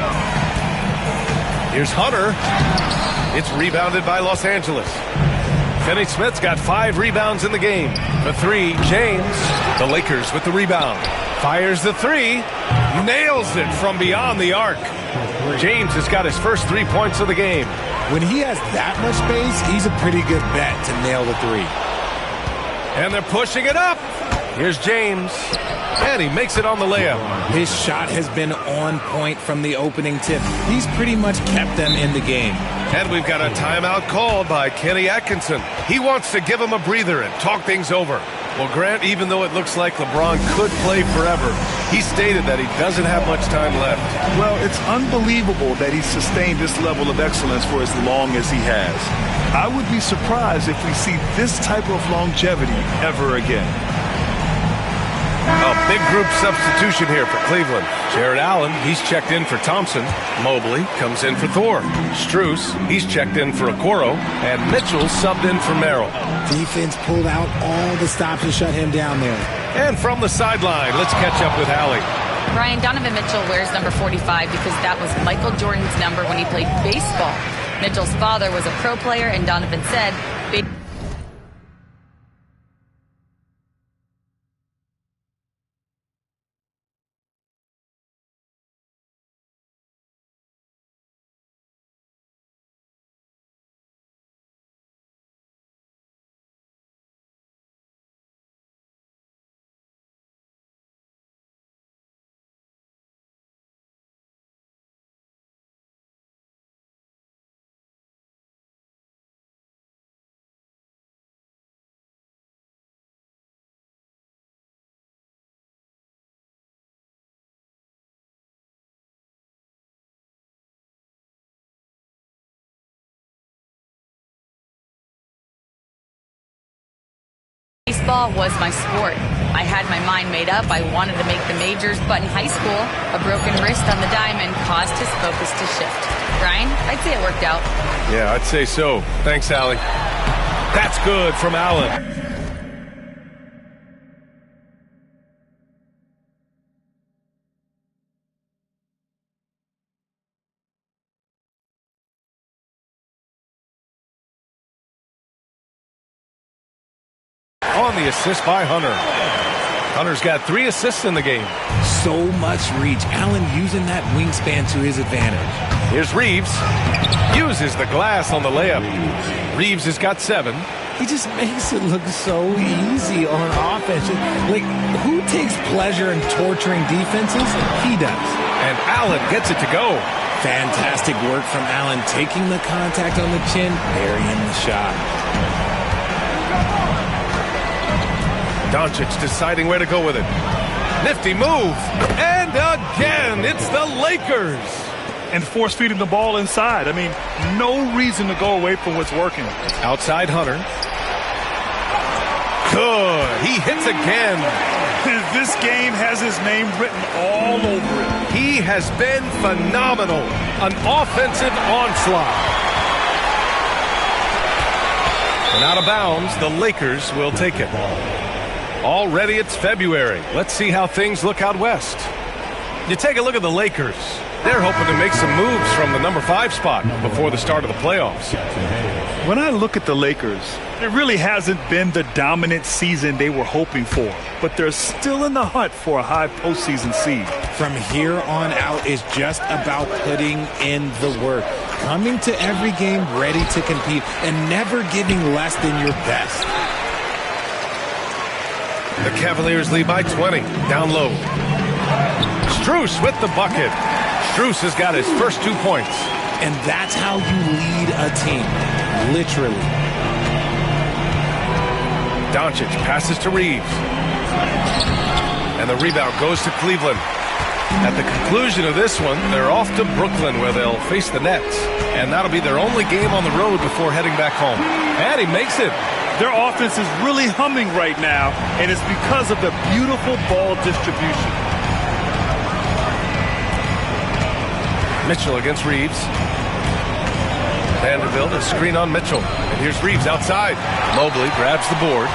Here's Hunter. It's rebounded by Los Angeles. Finney-Smith's got 5 rebounds in the game. For 3, James. The Lakers with the rebound. Fires the 3. Nails it from beyond the arc. James has got his first 3 points of the game. When he has that much space, he's a pretty good bet to nail the 3. And they're pushing it up. Here's James. And he makes it on the layup. His shot has been on point from the opening tip. He's pretty much kept them in the game. And we've got a timeout called by Kenny Atkinson. He wants to give him a breather and talk things over. Well, Grant, even though it looks like LeBron could play forever, he stated that he doesn't have much time left. Well, it's unbelievable that he's sustained this level of excellence for as long as he has. I would be surprised if we see this type of longevity ever again. A big group substitution here for Cleveland. Jared Allen, he's checked in for Thompson. Mobley comes in for Thor. Strus, he's checked in for Okoro. And Mitchell subbed in for Merrill. Defense pulled out all the stops to shut him down there. And from the sideline, let's catch up with Allie. Ryan, Donovan Mitchell wears number 45 because that was Michael Jordan's number when he played baseball. Mitchell's father was a pro player, and Donovan said, basketball was my sport. I had my mind made up. I wanted to make the majors, but in high school, a broken wrist on the diamond caused his focus to shift. Brian, I'd say it worked out. Yeah, I'd say so. Thanks, Allie. That's good from Allen. On the assist by Hunter. Hunter's got 3 assists in the game. So much reach. Allen using that wingspan to his advantage. Here's Reeves. Uses the glass on the layup. Reeves has got 7. He just makes it look so easy on offense. Like, who takes pleasure in torturing defenses? He does. And Allen gets it to go. Fantastic work from Allen, taking the contact on the chin, burying the shot. Doncic deciding where to go with it. Nifty move. And again, it's the Lakers. And force feeding the ball inside. I mean, no reason to go away from what's working. Outside Hunter. Good. He hits again. This game has his name written all over it. He has been phenomenal. An offensive onslaught. And out of bounds, the Lakers will take it. Already it's February. Let's see how things look out west. You take a look at the Lakers. They're hoping to make some moves from the number 5 spot before the start of the playoffs. When I look at the Lakers, it really hasn't been the dominant season they were hoping for, but they're still in the hunt for a high postseason seed. From here on out is just about putting in the work, coming to every game ready to compete, and never giving less than your best. The Cavaliers lead by 20. Down low. Strus with the bucket. Strus has got his first 2 points. And that's how you lead a team. Literally. Doncic passes to Reeves. And the rebound goes to Cleveland. At the conclusion of this one, they're off to Brooklyn where they'll face the Nets. And that'll be their only game on the road before heading back home. And he makes it. Their offense is really humming right now, and it's because of the beautiful ball distribution. Mitchell against Reeves. Vanderbilt, a screen on Mitchell. And here's Reeves outside. Mobley grabs the board.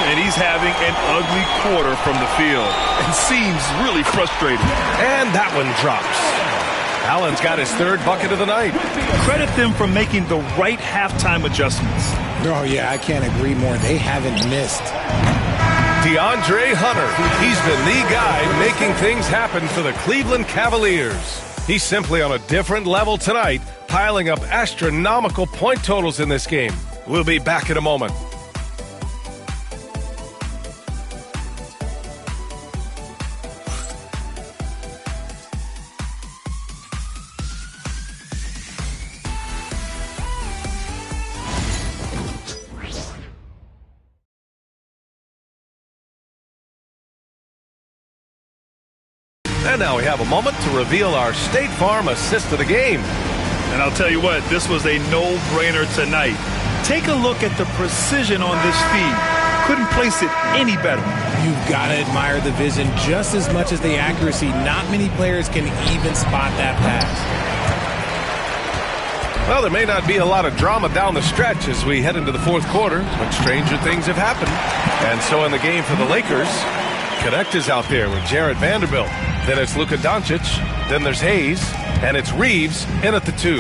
And he's having an ugly quarter from the field and seems really frustrated. And that one drops. Allen's got his 3rd bucket of the night. Credit them for making the right halftime adjustments. Oh, yeah, I can't agree more. They haven't missed. DeAndre Hunter. He's been the guy making things happen for the Cleveland Cavaliers. He's simply on a different level tonight, piling up astronomical point totals in this game. We'll be back in a moment. And now we have a moment to reveal our State Farm assist of the game. And I'll tell you what, this was a no-brainer tonight. Take a look at the precision on this feed. Couldn't place it any better. You've got to admire the vision just as much as the accuracy. Not many players can even spot that pass. Well, there may not be a lot of drama down the stretch as we head into the 4th quarter, but stranger things have happened. And so in the game for the Lakers, Connect is out there with Jarrett Vanderbilt. Then it's Luka Doncic. Then there's Hayes. And it's Reeves in at the 2.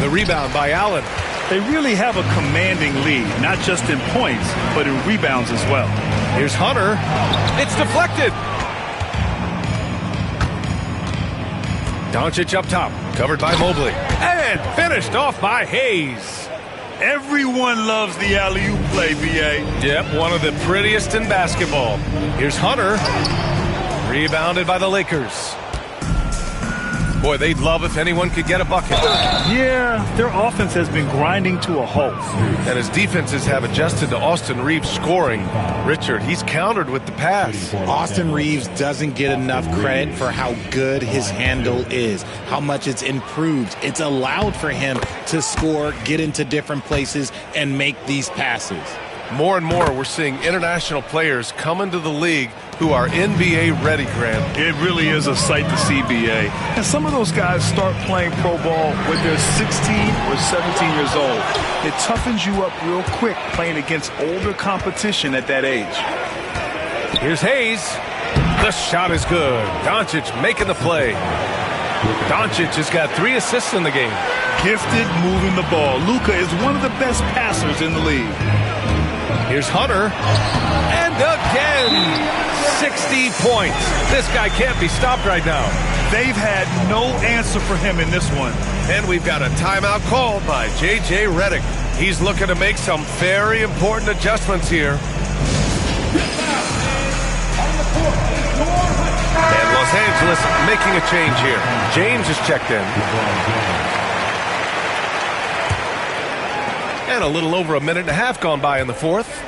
The rebound by Allen. They really have a commanding lead, not just in points, but in rebounds as well. Here's Hunter. It's deflected. Doncic up top, covered by Mobley. And finished off by Hayes. Everyone loves the alley-oop play, B.A. Yep, one of the prettiest in basketball. Here's Hunter. Rebounded by the Lakers. Boy, they'd love if anyone could get a bucket. Yeah, their offense has been grinding to a halt. And his defenses have adjusted to Austin Reeves scoring. Richard, he's countered with the pass. Austin Reeves doesn't get enough credit for how good his handle is, how much it's improved. It's allowed for him to score, get into different places, and make these passes. More and more, we're seeing international players come into the league who are NBA ready, Grant. It really is a sight to see, BA. And some of those guys start playing pro ball when they're 16 or 17 years old. It toughens you up real quick playing against older competition at that age. Here's Hayes. The shot is good. Doncic making the play. Doncic has got 3 assists in the game. Gifted moving the ball. Luka is one of the best passers in the league. Here's Hunter. And again, 60 points. This guy can't be stopped right now. They've had no answer for him in this one. And we've got a timeout called by J.J. Redick. He's looking to make some very important adjustments here. And Los Angeles making a change here. James is checked in. And a little over a minute and a half gone by in the fourth.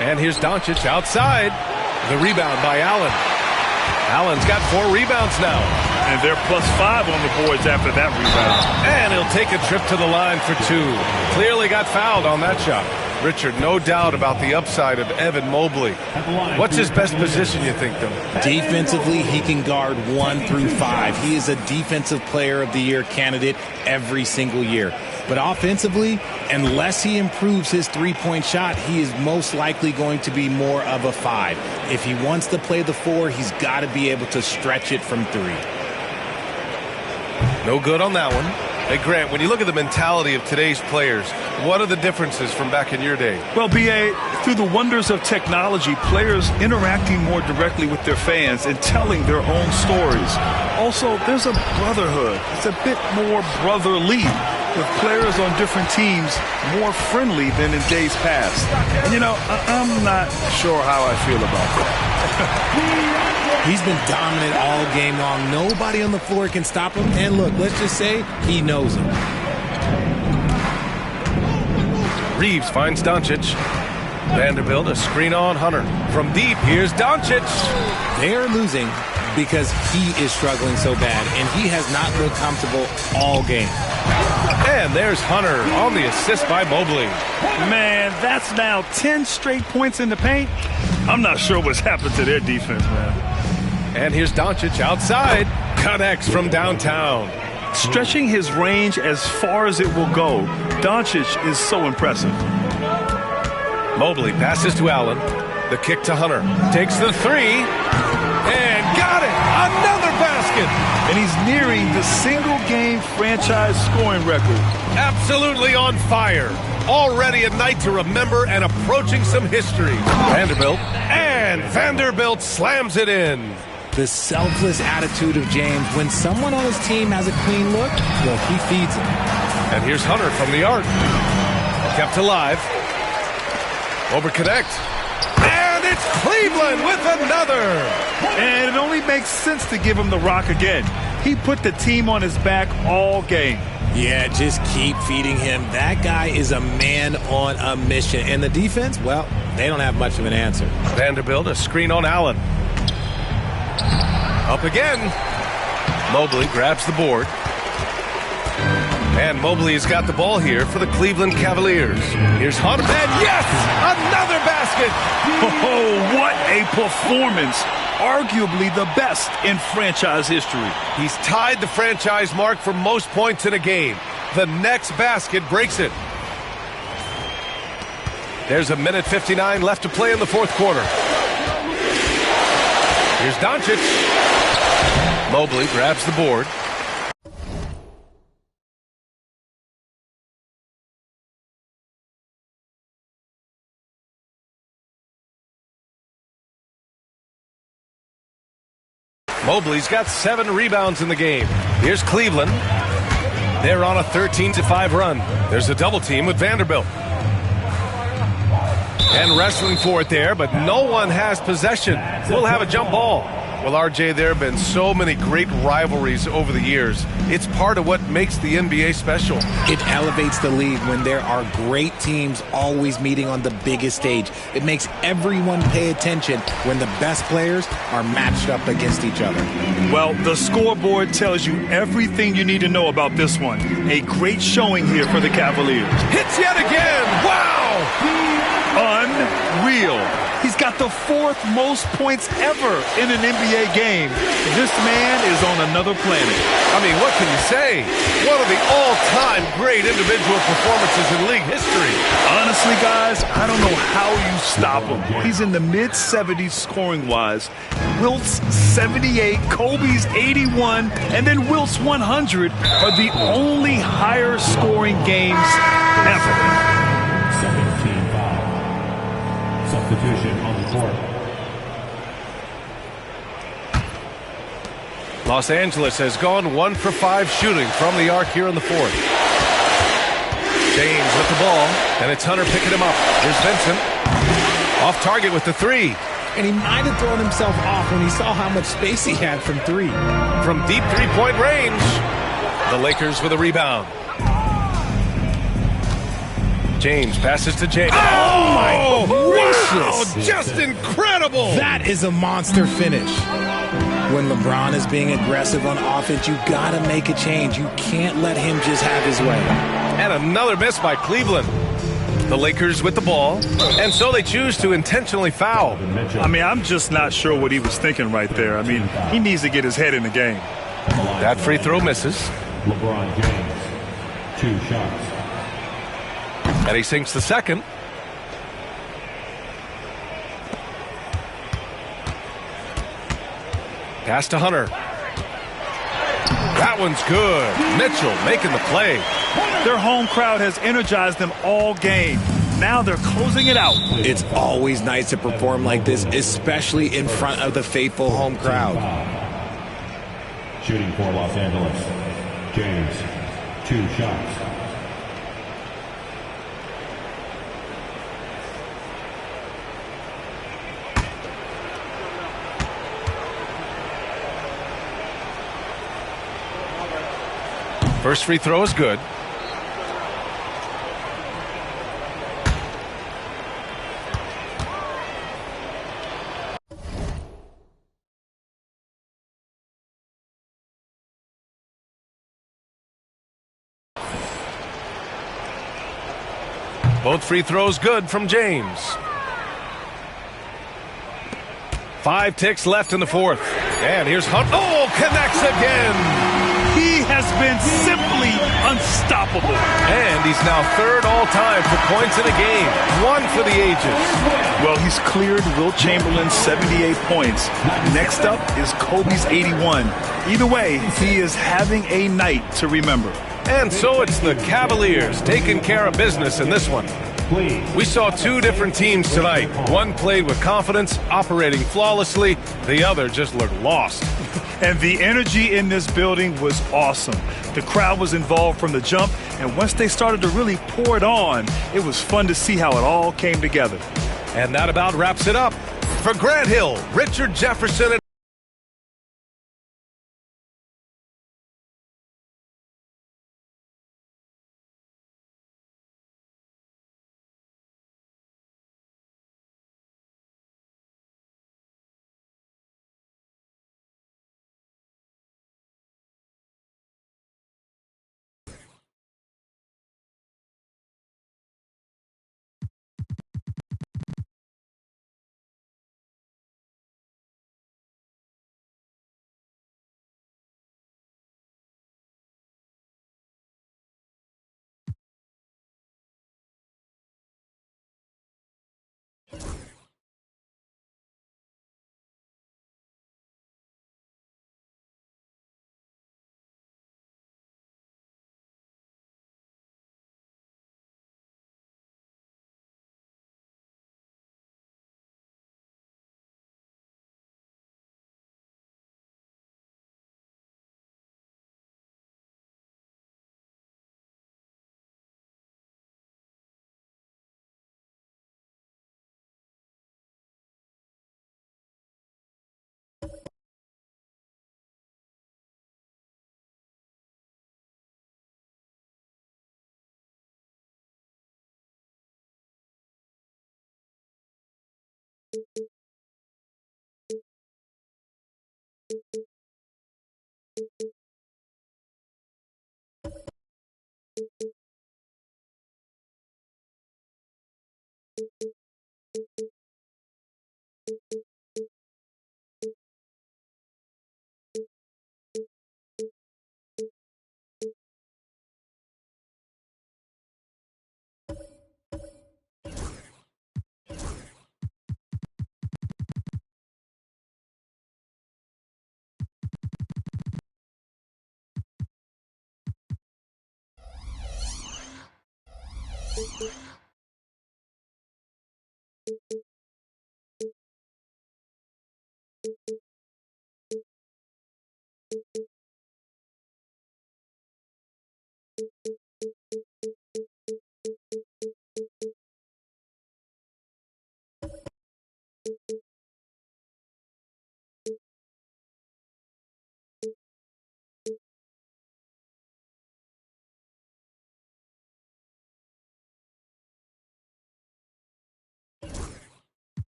And here's Doncic outside. The rebound by Allen. Allen's got 4 rebounds now. And they're +5 on the boards after that rebound. And he'll take a trip to the line for 2. Clearly got fouled on that shot. Richard, no doubt about the upside of Evan Mobley. What's his best position, you think, though? Defensively, he can guard 1 through 5. He is a Defensive Player of the Year candidate every single year. But offensively, unless he improves his three-point shot, he is most likely going to be more of a 5. If he wants to play the 4, he's got to be able to stretch it from 3. No good on that one. Hey, Grant, when you look at the mentality of today's players, what are the differences from back in your day? Well, B.A., through the wonders of technology, players interacting more directly with their fans and telling their own stories. Also, there's a brotherhood. It's a bit more brotherly, with players on different teams more friendly than in days past. And, you know, I'm not sure how I feel about that. He's been dominant all game long. Nobody on the floor can stop him. And look, let's just say he knows it. Reeves finds Doncic. Vanderbilt, a screen on Hunter. From deep, here's Doncic. They're losing because he is struggling so bad, and he has not looked comfortable all game. And there's Hunter on the assist by Mobley. Man, that's now 10 straight points in the paint. I'm not sure what's happened to their defense, man. And here's Doncic outside. Connects from downtown. Stretching his range as far as it will go, Doncic is so impressive. Mobley passes to Allen. The kick to Hunter. Takes the 3. And got it! Another basket! And he's nearing the single-game franchise scoring record. Absolutely on fire. Already a night to remember and approaching some history. Vanderbilt. And Vanderbilt slams it in. The selfless attitude of James. When someone on his team has a clean look, well, he feeds it. And here's Hunter from the arc. Kept alive. Over connect. And it's Cleveland with another. And it only makes sense to give him the rock again. He put the team on his back all game. Yeah, just keep feeding him. That guy is a man on a mission. And the defense, well, they don't have much of an answer. Vanderbilt, a screen on Allen. Up again. Mobley grabs the board. And Mobley has got the ball here for the Cleveland Cavaliers. Here's Hunter. And yes! Another basket! Oh, what a performance. Arguably the best in franchise history. He's tied the franchise mark for most points in a game. The next basket breaks it. There's a minute 59 left to play in the fourth quarter. Here's Doncic. Mobley grabs the board. Mobley's got 7 rebounds in the game. Here's Cleveland. They're on a 13-5 run. There's a double team with Vanderbilt. And wrestling for it there, but no one has possession. We'll have a jump ball. Well, RJ, there have been so many great rivalries over the years. It's part of what makes the NBA special. It elevates the league when there are great teams always meeting on the biggest stage. It makes everyone pay attention when the best players are matched up against each other. Well, the scoreboard tells you everything you need to know about this one. A great showing here for the Cavaliers. Hits yet again! Wow! Unreal. He's got the fourth most points ever in an NBA game. This man is on another planet. I mean, what can you say? One of the all-time great individual performances in league history. Honestly, guys, I don't know how you stop him. He's in the mid-70s scoring-wise. Wilt's 78, Kobe's 81, and then Wilt's 100 are the only higher scoring games ever. Substitution on the court. Los Angeles has gone 1 for 5 shooting from the arc here in the fourth. James with the ball, and it's Hunter picking him up. Here's Vincent. Off target with the three. And he might have thrown himself off when he saw how much space he had from three. From deep three-point range. The Lakers with a rebound. James passes to James. Oh, my gracious. Wow, just incredible. That is a monster finish. When LeBron is being aggressive on offense, you got to make a change. You can't let him just have his way. And another miss by Cleveland. The Lakers with the ball, and so they choose to intentionally foul. I mean, I'm just not sure what he was thinking right there. I mean, he needs to get his head in the game. That free throw misses. LeBron James, 2 shots. And he sinks the second. Pass to Hunter. That one's good. Mitchell making the play. Their home crowd has energized them all game. Now they're closing it out. It's always nice to perform like this, especially in front of the faithful home crowd. Shooting for Los Angeles. James, 2 shots. First free throw is good. Both free throws good from James. 5 ticks left in the fourth. And here's Hunt. Oh, connects again. He has been simply unstoppable. And he's now third all-time for points in a game. 1 for the ages. Well, he's cleared Wilt Chamberlain's 78 points. Next up is Kobe's 81. Either way, he is having a night to remember. And so it's the Cavaliers taking care of business in this one. We saw 2 different teams tonight. One played with confidence, operating flawlessly. The other just looked lost. And the energy in this building was awesome. The crowd was involved from the jump, and once they started to really pour it on, it was fun to see how it all came together. And that about wraps it up. For Grant Hill, Richard Jefferson, and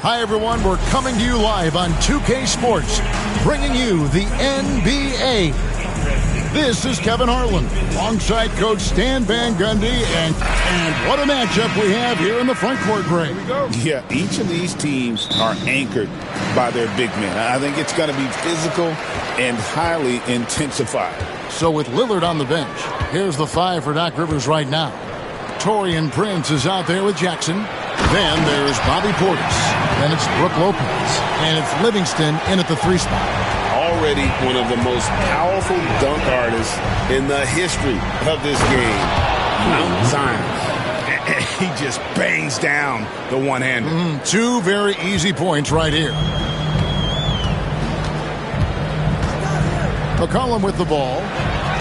Hi, everyone. We're coming to you live on 2K Sports, bringing you the NBA. This is Kevin Harlan, alongside Coach Stan Van Gundy, and what a matchup we have here in the front court, Greg. Yeah, each of these teams are anchored by their big men. I think it's going to be physical and highly intensified. So with Lillard on the bench, here's the five for Doc Rivers right now. Taurean Prince is out there with Jackson. Then there's Bobby Portis. Then it's Brook Lopez. And it's Livingston in at the 3 spot. Already one of the most powerful dunk artists in the history of this game. Mount Zion. He just bangs down the one-hander. 2 very easy points right here. McCollum with the ball.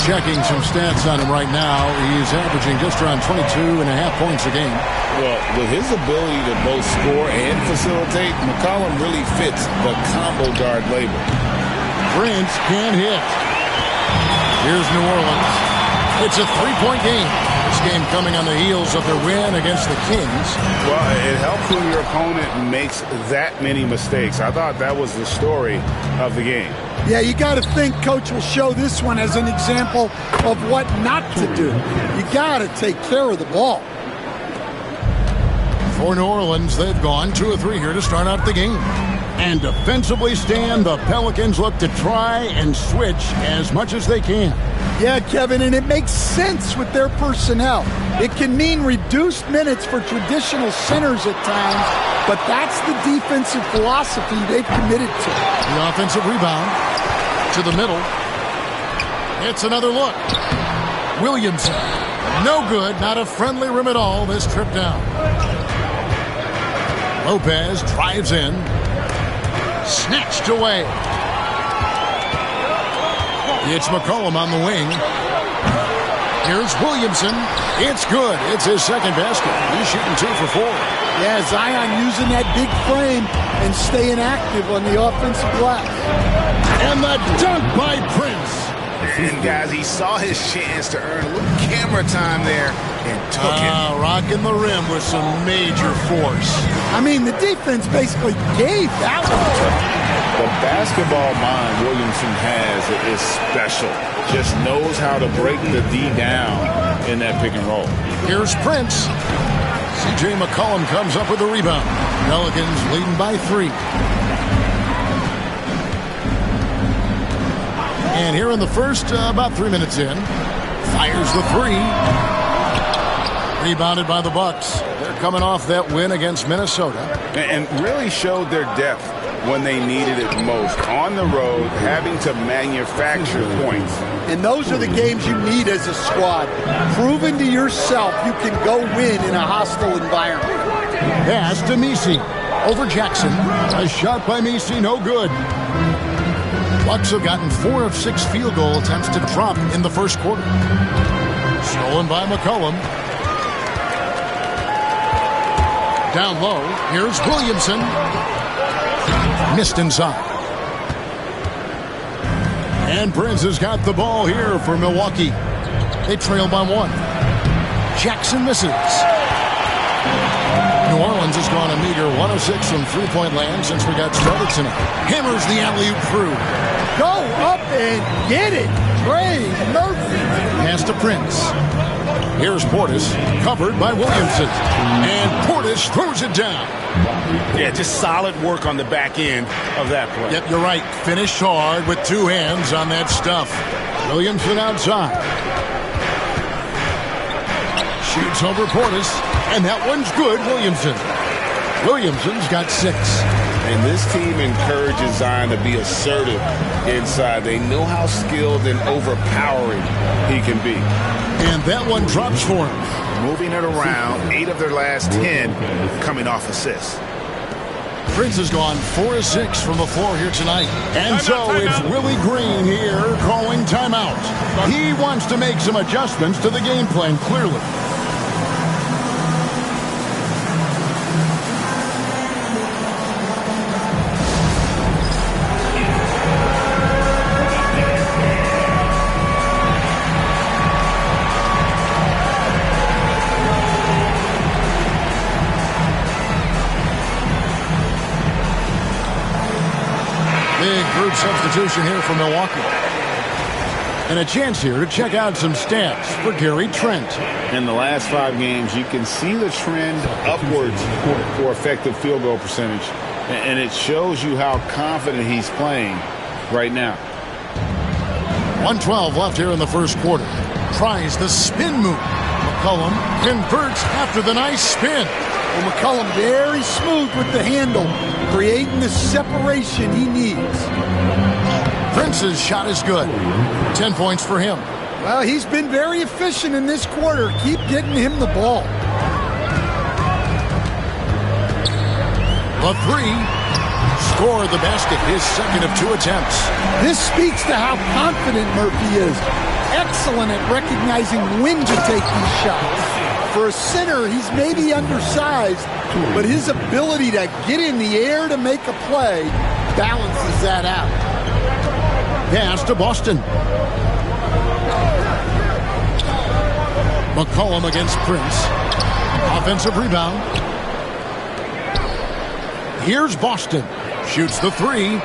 Checking some stats on him right now. He's averaging just around 22.5 points a game. Well, with his ability to both score and facilitate, McCollum really fits the combo guard label. Prince can't hit. Here's New Orleans. It's a 3-point game. This game coming on the heels of their win against the Kings. Well, it helps when your opponent makes that many mistakes. I thought that was the story of the game. Yeah, you got to think Coach will show this one as an example of what not to do. You got to take care of the ball. For New Orleans, they've gone 2 of 3 here to start out the game. And defensively, Stan, the Pelicans look to try and switch as much as they can. Yeah, Kevin, and it makes sense with their personnel. It can mean reduced minutes for traditional centers at times, but that's the defensive philosophy they've committed to. The offensive rebound to the middle. It's another look. Williamson. No good. Not a friendly rim at all this trip down. Lopez drives in. Snatched away. It's McCollum on the wing. Here's Williamson. It's good. It's his second basket. He's shooting 2 for 4. Yeah, Zion using that big frame and staying active on the offensive glass. And the dunk by Prince. And, guys, he saw his chance to earn a little camera time there and took it. Rocking the rim with some major force. I mean, the defense basically gave that one to him. The basketball mind Williamson has is special. Just knows how to break the D down in that pick and roll. Here's Prince. C.J. McCollum comes up with the rebound. Pelicans leading by 3. And here in the first, about 3 minutes in, fires the 3. Rebounded by the Bucks. They're coming off that win against Minnesota. And really showed their depth when they needed it most. On the road, having to manufacture points. And those are the games you need as a squad. Proving to yourself you can go win in a hostile environment. Pass to Messi. Over Jackson. A shot by Messi, no good. Bucks have gotten 4 of 6 field goal attempts to drop in the first quarter. Stolen by McCollum. Down low, here's Williamson. Missed inside. And Prince has got the ball here for Milwaukee. They trail by 1. Jackson misses. New Orleans has gone a meager 1 of 6 from three-point land since we got started tonight. Hammers the alley-oop through. Go up and get it, Trey Murphy. Pass to Prince. Here's Portis, covered by Williamson. And Portis throws it down. Yeah, just solid work on the back end of that play. Yep, you're right. Finished hard with 2 hands on that stuff. Williamson outside. Shoots over Portis, and that one's good, Williamson. Williamson's got 6. And this team encourages Zion to be assertive inside. They know how skilled and overpowering he can be. And that one drops for him. Moving it around, 8 of their last 10 coming off assists. Prince has gone 4 of 6 from the floor here tonight. And so it's Willie Green here calling timeout. He wants to make some adjustments to the game plan, clearly. Group substitution here for Milwaukee. And a chance here to check out some stats for Gary Trent. In the last 5 games, you can see the trend upwards for effective field goal percentage. And it shows you how confident he's playing right now. 1:12 left here in the first quarter. Tries the spin move. McCollum converts after the nice spin. Well, McCollum very smooth with the handle, creating the separation he needs. Prince's shot is good. 10 points for him. Well, he's been very efficient in this quarter. Keep getting him the ball. The 3. Score the basket, his second of 2 attempts. This speaks to how confident Murphy is. Excellent at recognizing when to take these shots. For a center, he's maybe undersized, but his ability to get in the air to make a play balances that out. Pass to Boston. McCollum against Prince. Offensive rebound. Here's Boston. Shoots the 3.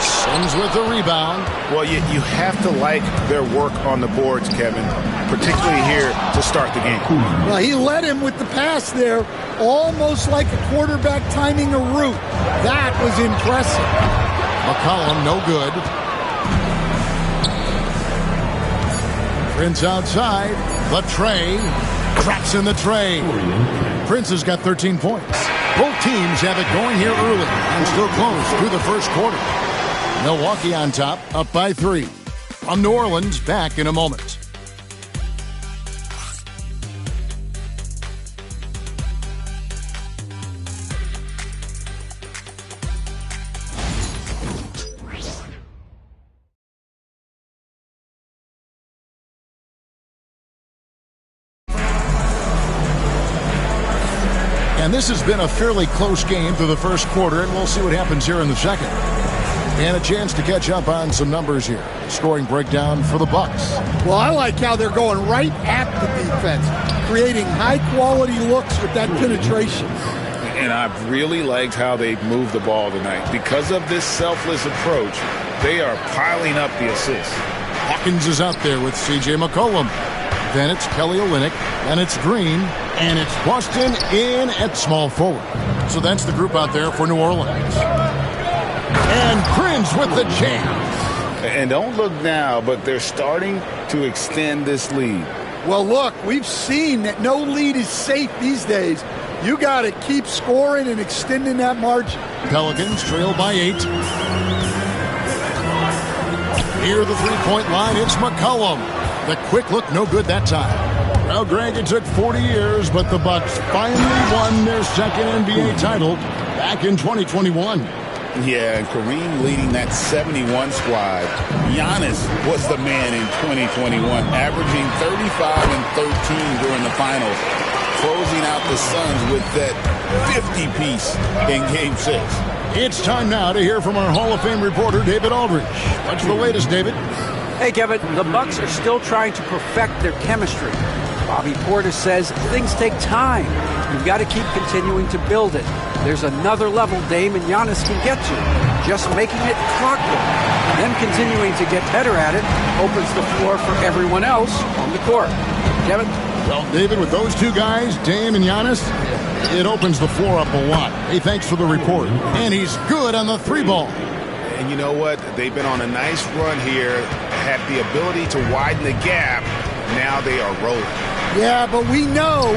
Sims with the rebound. Well, you have to like their work on the boards, Kevin, particularly here to start the game. Well, he led him with the pass there, almost like a quarterback timing a route. That was impressive. McCollum, no good. Prince outside. The tray. Cracks in the tray. Prince has got 13 points. Both teams have it going here early and still close through the first quarter. Milwaukee on top, up by 3. From New Orleans, back in a moment. And this has been a fairly close game through the first quarter, and we'll see what happens here in the second. And a chance to catch up on some numbers here. Scoring breakdown for the Bucks. Well, I like how they're going right at the defense, creating high-quality looks with that penetration. And I've really liked how they've moved the ball tonight. Because of this selfless approach, they are piling up the assists. Hawkins is out there with C.J. McCollum. Then it's Kelly Olynyk, and it's Green, and it's Boston in at small forward. So that's the group out there for New Orleans. And Prince with the jam. And don't look now, but they're starting to extend this lead. Well, look, we've seen that no lead is safe these days. You got to keep scoring and extending that margin. Pelicans trail by 8. Near the three-point line, it's McCollum. The quick look, no good that time. Well, Greg, it took 40 years, but the Bucks finally won their second NBA title back in 2021. Yeah, and Kareem leading that 71 squad. Giannis was the man in 2021, averaging 35 and 13 during the finals, closing out the Suns with that 50-piece in Game 6. It's time now to hear from our Hall of Fame reporter, David Aldridge. What's the latest, David? Hey, Kevin, the Bucks are still trying to perfect their chemistry. Bobby Portis says things take time. You've got to keep continuing to build it. There's another level Dame and Giannis can get to. Just making it clockwork. Them continuing to get better at it opens the floor for everyone else on the court. Kevin? Well, David, with those two guys, Dame and Giannis, it opens the floor up a lot. Hey, thanks for the report. And he's good on the three ball. And you know what? They've been on a nice run here, had the ability to widen the gap. Now they are rolling. Yeah, but we know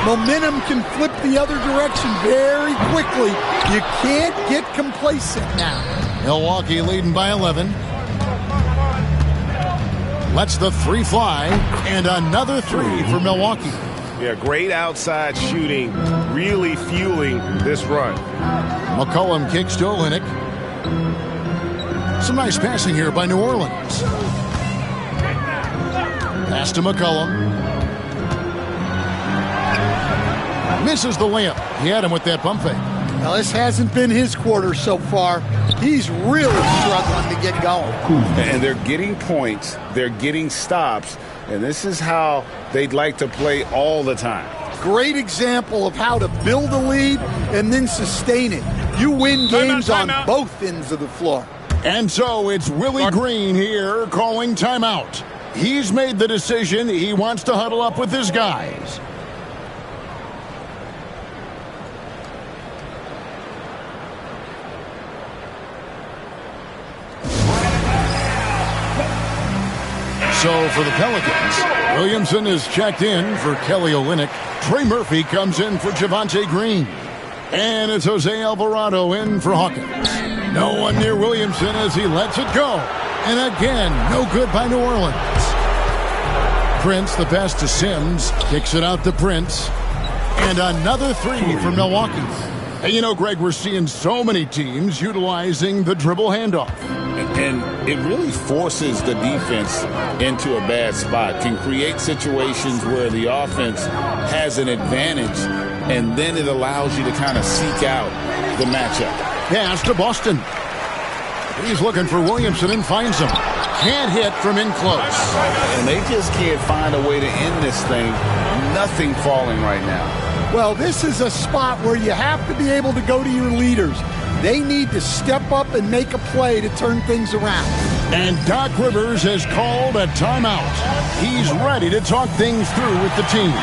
momentum can flip the other direction very quickly. You can't get complacent now. Milwaukee leading by 11. Lets the three fly, and another three for Milwaukee. Yeah, great outside shooting, really fueling this run. McCollum kicks to Olynyk. Some nice passing here by New Orleans. Pass to McCollum. Misses the layup. He had him with that pump fake. Now, this hasn't been his quarter so far. He's really struggling to get going. And they're getting points. They're getting stops. And this is how they'd like to play all the time. Great example of how to build a lead and then sustain it. You win games on both ends of the floor. And so it's Willie Green here calling timeout. He's made the decision. He wants to huddle up with his guys. So for the Pelicans, Williamson is checked in for Kelly Olynyk. Trey Murphy comes in for Javonte Green. And it's Jose Alvarado in for Hawkins. No one near Williamson as he lets it go. And again, no good by New Orleans. Prince, the pass to Sims, kicks it out to Prince. And another three for Milwaukee. And you know, Greg, we're seeing so many teams utilizing the dribble handoff. And it really forces the defense into a bad spot, can create situations where the offense has an advantage, and then it allows you to kind of seek out the matchup. Pass to Boston. He's looking for Williamson and finds him. Can't hit from in close. And they just can't find a way to end this thing. Nothing falling right now. Well, this is a spot where you have to be able to go to your leaders. They need to step up and make a play to turn things around. And Doc Rivers has called a timeout. He's ready to talk things through with the team.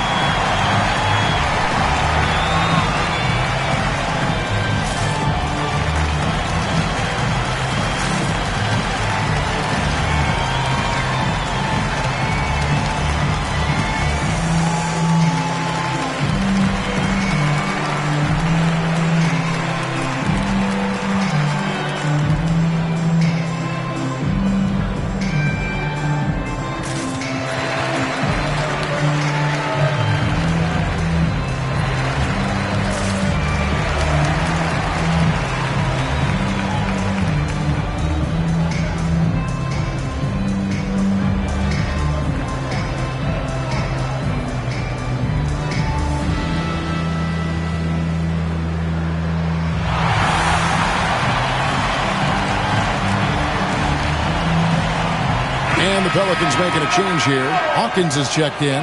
Pelicans making a change here. Hawkins is checked in.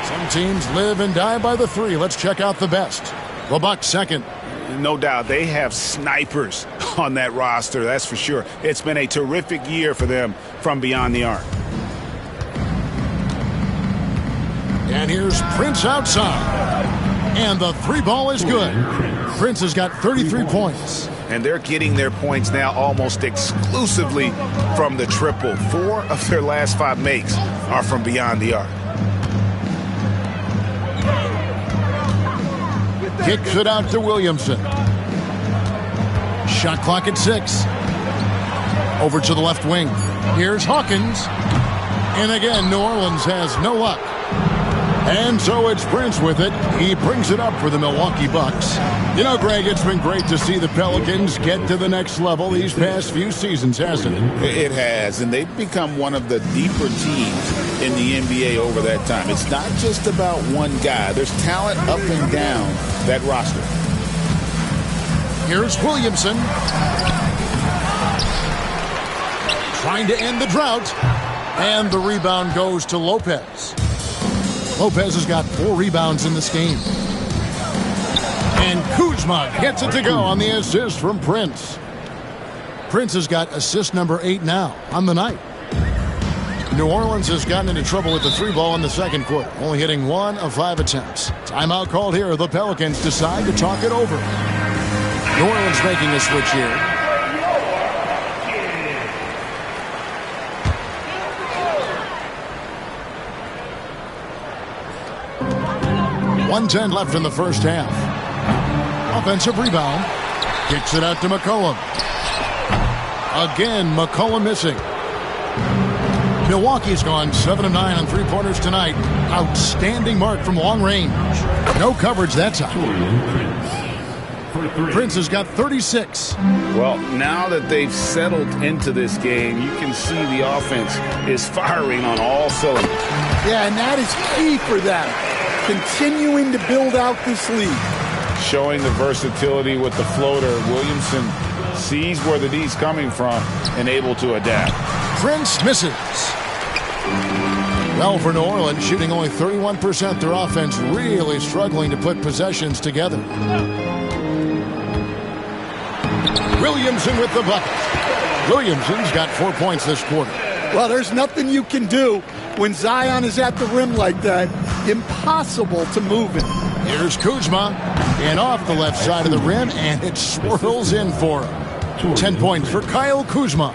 Some teams live and die by the three. Let's check out the best. The Bucks second. No doubt they have snipers on that roster, that's for sure. It's been a terrific year for them from beyond the arc. And here's Prince outside. And the three ball is good. Prince has got 33 points. And they're getting their points now almost exclusively from the triple. 4 of their last 5 makes are from beyond the arc. Kicks it out to Williamson. Shot clock at 6. Over to the left wing. Here's Hawkins. And again, New Orleans has no luck. And so it's Prince with it. He brings it up for the Milwaukee Bucks. You know, Greg, it's been great to see the Pelicans get to the next level these past few seasons, hasn't it? It has, and they've become one of the deeper teams in the NBA over that time. It's not just about one guy. There's talent up and down that roster. Here's Williamson. Trying to end the drought. And the rebound goes to Lopez. Lopez has got 4 rebounds in this game. And Kuzma gets it to go on the assist from Prince. Prince has got assist number 8 now on the night. New Orleans has gotten into trouble with the 3 ball in the second quarter, only hitting 1 of 5 attempts. Timeout called here. The Pelicans decide to talk it over. New Orleans making a switch here. .110 left in the first half. Offensive rebound. Kicks it out to McCollum. Again, McCollum missing. Milwaukee's gone 7 of 9 on 3-pointers tonight. Outstanding mark from long range. No coverage that time. Prince has got 36. Well, now that they've settled into this game, you can see the offense is firing on all cylinders. Yeah, and that is key for them. Continuing to build out this lead. Showing the versatility with the floater. Williamson sees where the D's coming from and able to adapt. Prince misses. Well, for New Orleans, shooting only 31%, their offense really struggling to put possessions together. Williamson with the bucket. Williamson's got 4 points this quarter. Well, there's nothing you can do when Zion is at the rim like that. Impossible to move it. Here's Kuzma. And off the left side of the rim, and it swirls in for him. 10 points for Kyle Kuzma.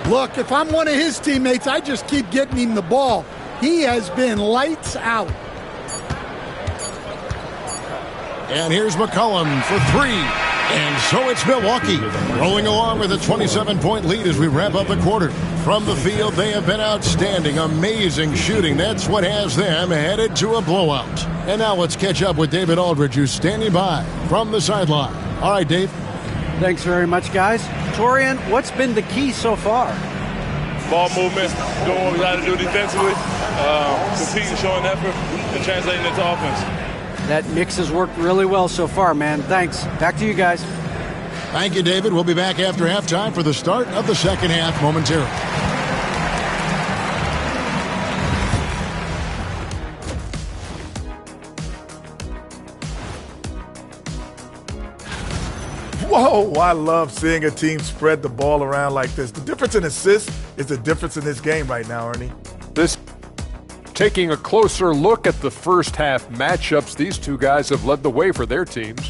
Look, if I'm one of his teammates, I just keep getting him the ball. He has been lights out. And here's McCollum for 3. And so it's Milwaukee rolling along with a 27-point lead as we wrap up the quarter. From the field, they have been outstanding, amazing shooting. That's what has them headed to a blowout. And now let's catch up with David Aldridge, who's standing by from the sideline. All right, Dave. Thanks very much, guys. Torian, what's been the key so far? Ball movement, doing what we got to do defensively, competing, showing effort, and translating into offense. That mix has worked really well so far, man. Thanks. Back to you guys. Thank you, David. We'll be back after halftime for the start of the second half momentarily. Whoa, I love seeing a team spread the ball around like this. The difference in assists is the difference in this game right now, Ernie. Taking a closer look at the first half matchups, these two guys have led the way for their teams.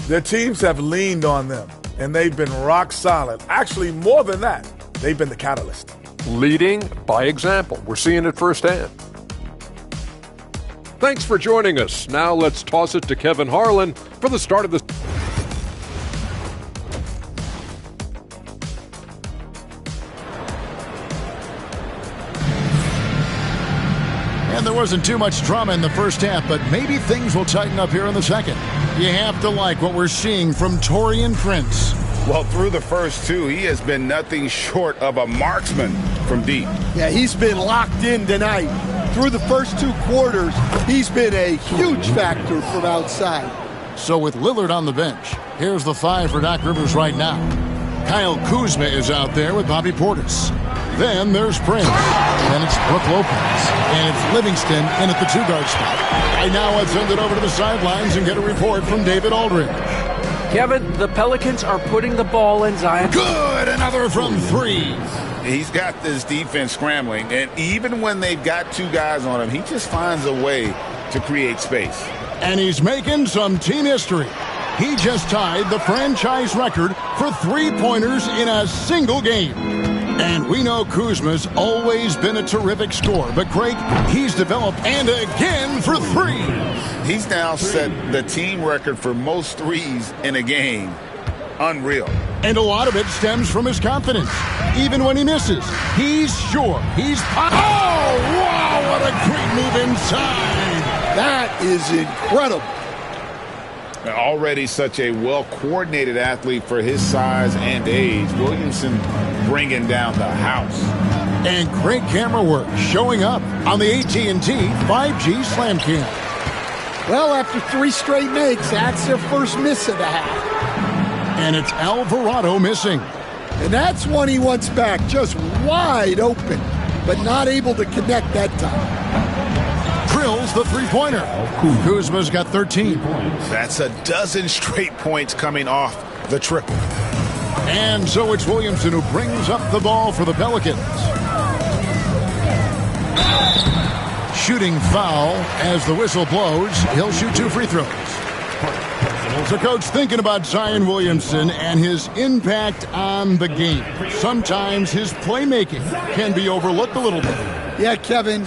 Their teams have leaned on them, and they've been rock solid. Actually, more than that, they've been the catalyst. Leading by example. We're seeing it firsthand. Thanks for joining us. Now let's toss it to Kevin Harlan for the start of the And there wasn't too much drama in the first half, but maybe things will tighten up here in the second. You have to like what we're seeing from Taurean Prince. Well, through the first 2, he has been nothing short of a marksman from deep. Yeah, he's been locked in tonight. Through the first 2 quarters, he's been a huge factor from outside. So with Lillard on the bench, here's the 5 for Doc Rivers right now. Kyle Kuzma is out there with Bobby Portis. Then there's Prince. Then it's Brook Lopez. And it's Livingston in at the 2-guard spot. Right now, let's send it over to the sidelines and get a report from David Aldridge. Kevin, the Pelicans are putting the ball in Zion. Good! Another from 3. He's got this defense scrambling, and even when they've got 2 guys on him, he just finds a way to create space. And he's making some team history. He just tied the franchise record for 3-pointers in a single game. And we know Kuzma's always been a terrific scorer. But, Craig, he's developed and again for three. He's now set the team record for most threes in a game. Unreal. And a lot of it stems from his confidence. Even when he misses, he's sure he's... Oh, wow, what a great move inside. That is incredible. Already such a well-coordinated athlete for his size and age. Williamson bringing down the house. And great camera work showing up on the AT&T 5G Slam Cam. Well, after 3 straight makes, that's their first miss of the half. And it's Alvarado missing. And that's one he wants back, just wide open, but not able to connect that time. Drills the three-pointer. Kuzma's got 13. That's a dozen straight points coming off the triple. And so it's Williamson who brings up the ball for the Pelicans. Shooting foul as the whistle blows. He'll shoot 2 free throws. So, Coach, thinking about Zion Williamson and his impact on the game, sometimes his playmaking can be overlooked a little bit. Yeah, Kevin,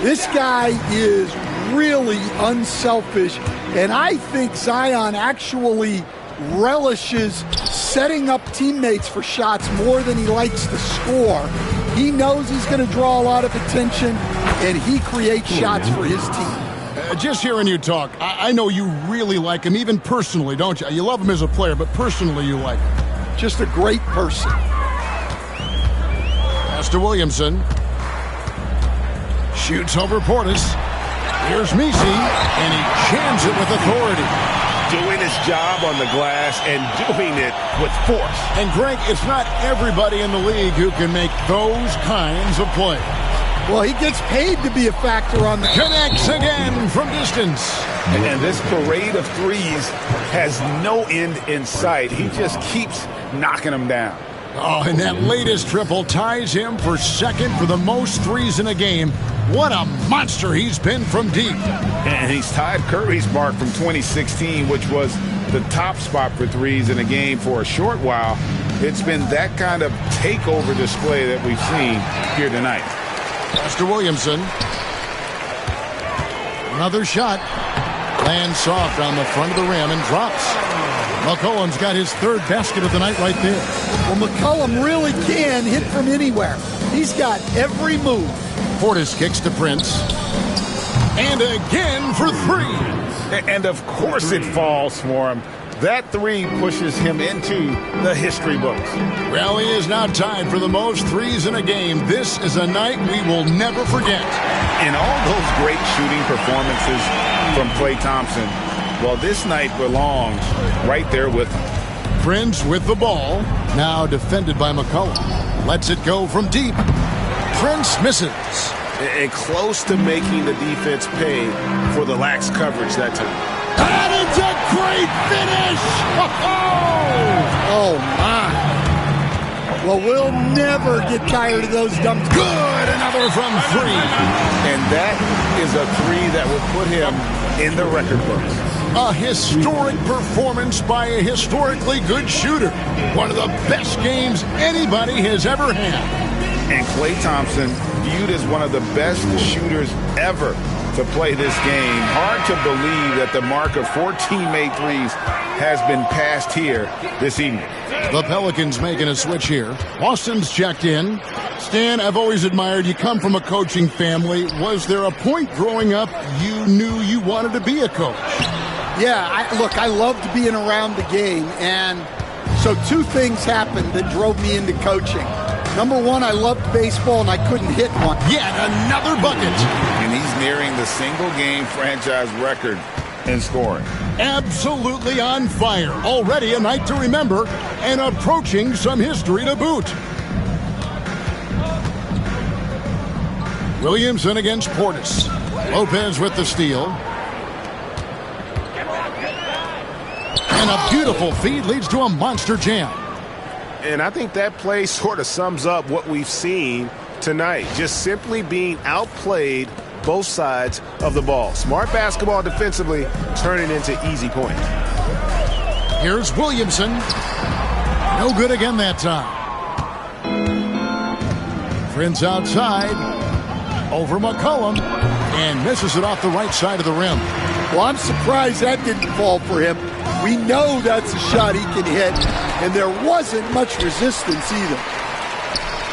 this guy is really unselfish, and I think Zion actually relishes setting up teammates for shots more than he likes to score. He knows he's going to draw a lot of attention, and he creates shots for his team. Just hearing you talk, I know you really like him, even personally, don't you? You love him as a player, but personally you like him. Just a great person. Pass to Williamson. Shoots over Portis. Here's Messi, and he jams it with authority. Doing his job on the glass and doing it with force. And, Greg, it's not everybody in the league who can make those kinds of plays. Well, he gets paid to be a factor on the... Connects again from distance. And this parade of threes has no end in sight. He just keeps knocking them down. Oh, and that latest triple ties him for second for the most threes in a game. What a monster he's been from deep. And he's tied Curry's mark from 2016, which was the top spot for threes in a game for a short while. It's been that kind of takeover display that we've seen here tonight. Pass to Williamson. Another shot. Lands soft on the front of the rim and drops. McCollum's got his 3rd basket of the night right there. Well, McCollum really can hit from anywhere. He's got every move. Portis kicks to Prince. And again for 3. And of course it falls for him. That 3 pushes him into the history books. Well, he is now tied for the most threes in a game. This is a night we will never forget. In all those great shooting performances from Klay Thompson, well, this night belongs right there with him. Prince with the ball, now defended by McCollum. Lets it go from deep. Prince misses. And close to making the defense pay for the lax coverage that time. And it's a great finish! Oh, my. Well, we'll never get tired of those dumps. Good, another from 3. And that is a 3 that will put him in the record books. A historic performance by a historically good shooter. One of the best games anybody has ever had. And Klay Thompson viewed as one of the best shooters ever to play this game. Hard to believe that the mark of 4 teammate threes has been passed here this evening. The Pelicans making a switch here. Austin's checked in. Stan, I've always admired you come from a coaching family. Was there a point growing up you knew you wanted to be a coach? Yeah, I loved being around the game. And so 2 things happened that drove me into coaching. Number 1, I loved baseball, and I couldn't hit one. Yet another bucket. And he's nearing the single-game franchise record in scoring. Absolutely on fire. Already a night to remember, and approaching some history to boot. Williamson against Portis. Lopez with the steal. And a beautiful feed leads to a monster jam. And I think that play sort of sums up what we've seen tonight. Just simply being outplayed both sides of the ball. Smart basketball defensively, turning into easy points. Here's Williamson. No good again that time. Prince outside. Over McCollum. And misses it off the right side of the rim. Well, I'm surprised that didn't fall for him. We know that's a shot he can hit, and there wasn't much resistance either.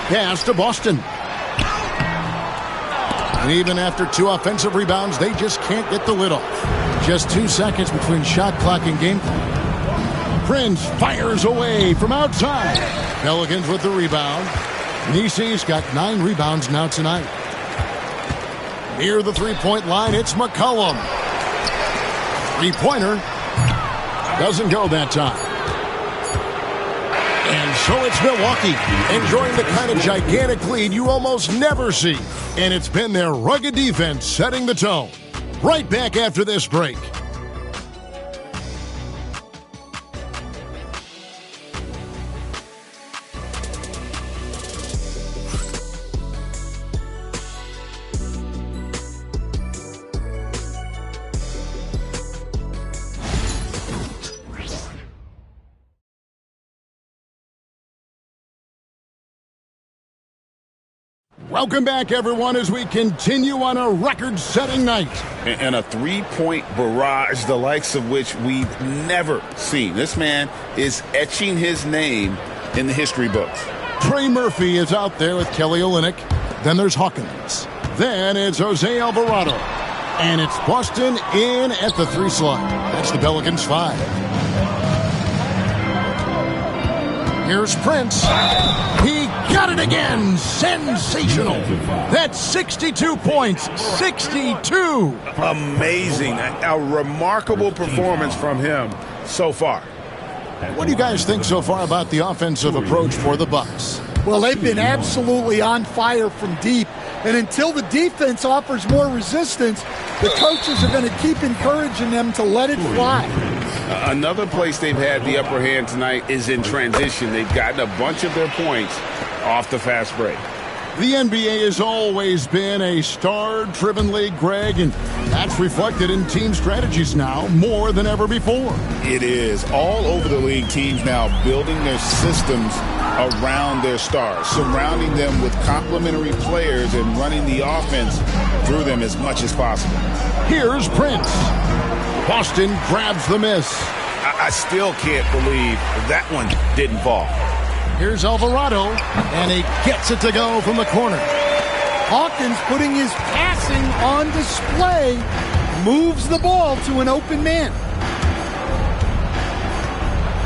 Pass to Boston. And even after 2 offensive rebounds, they just can't get the lid off. Just 2 seconds between shot clock and game clock. Prince fires away from outside. Pelicans with the rebound. Nisi's got 9 rebounds now tonight. Near the three-point line, it's McCollum. Three-pointer doesn't go that time. And so it's Milwaukee enjoying the kind of gigantic lead you almost never see. And it's been their rugged defense setting the tone. Right back after this break. Welcome back, everyone, as we continue on a record-setting night. And a three-point barrage, the likes of which we've never seen. This man is etching his name in the history books. Trey Murphy is out there with Kelly Olynyk. Then there's Hawkins. Then it's Jose Alvarado. And it's Boston in at the 3 slot. That's the Pelicans 5. Here's Prince. He got it again. Sensational. That's 62 points. 62. Amazing. A remarkable performance from him so far. What do you guys think so far about the offensive approach for the Bucks? Well, they've been absolutely on fire from deep. And until the defense offers more resistance, the coaches are going to keep encouraging them to let it fly. Another place they've had the upper hand tonight is in transition. They've gotten a bunch of their points off the fast break. The NBA has always been a star-driven league, Greg, and that's reflected in team strategies now more than ever before. It is. All over the league, teams now building their systems around their stars, surrounding them with complementary players and running the offense through them as much as possible. Here's Prince. Boston grabs the miss. I still can't believe that one didn't fall. Here's Alvarado, and he gets it to go from the corner. Hawkins putting his passing on display, moves the ball to an open man.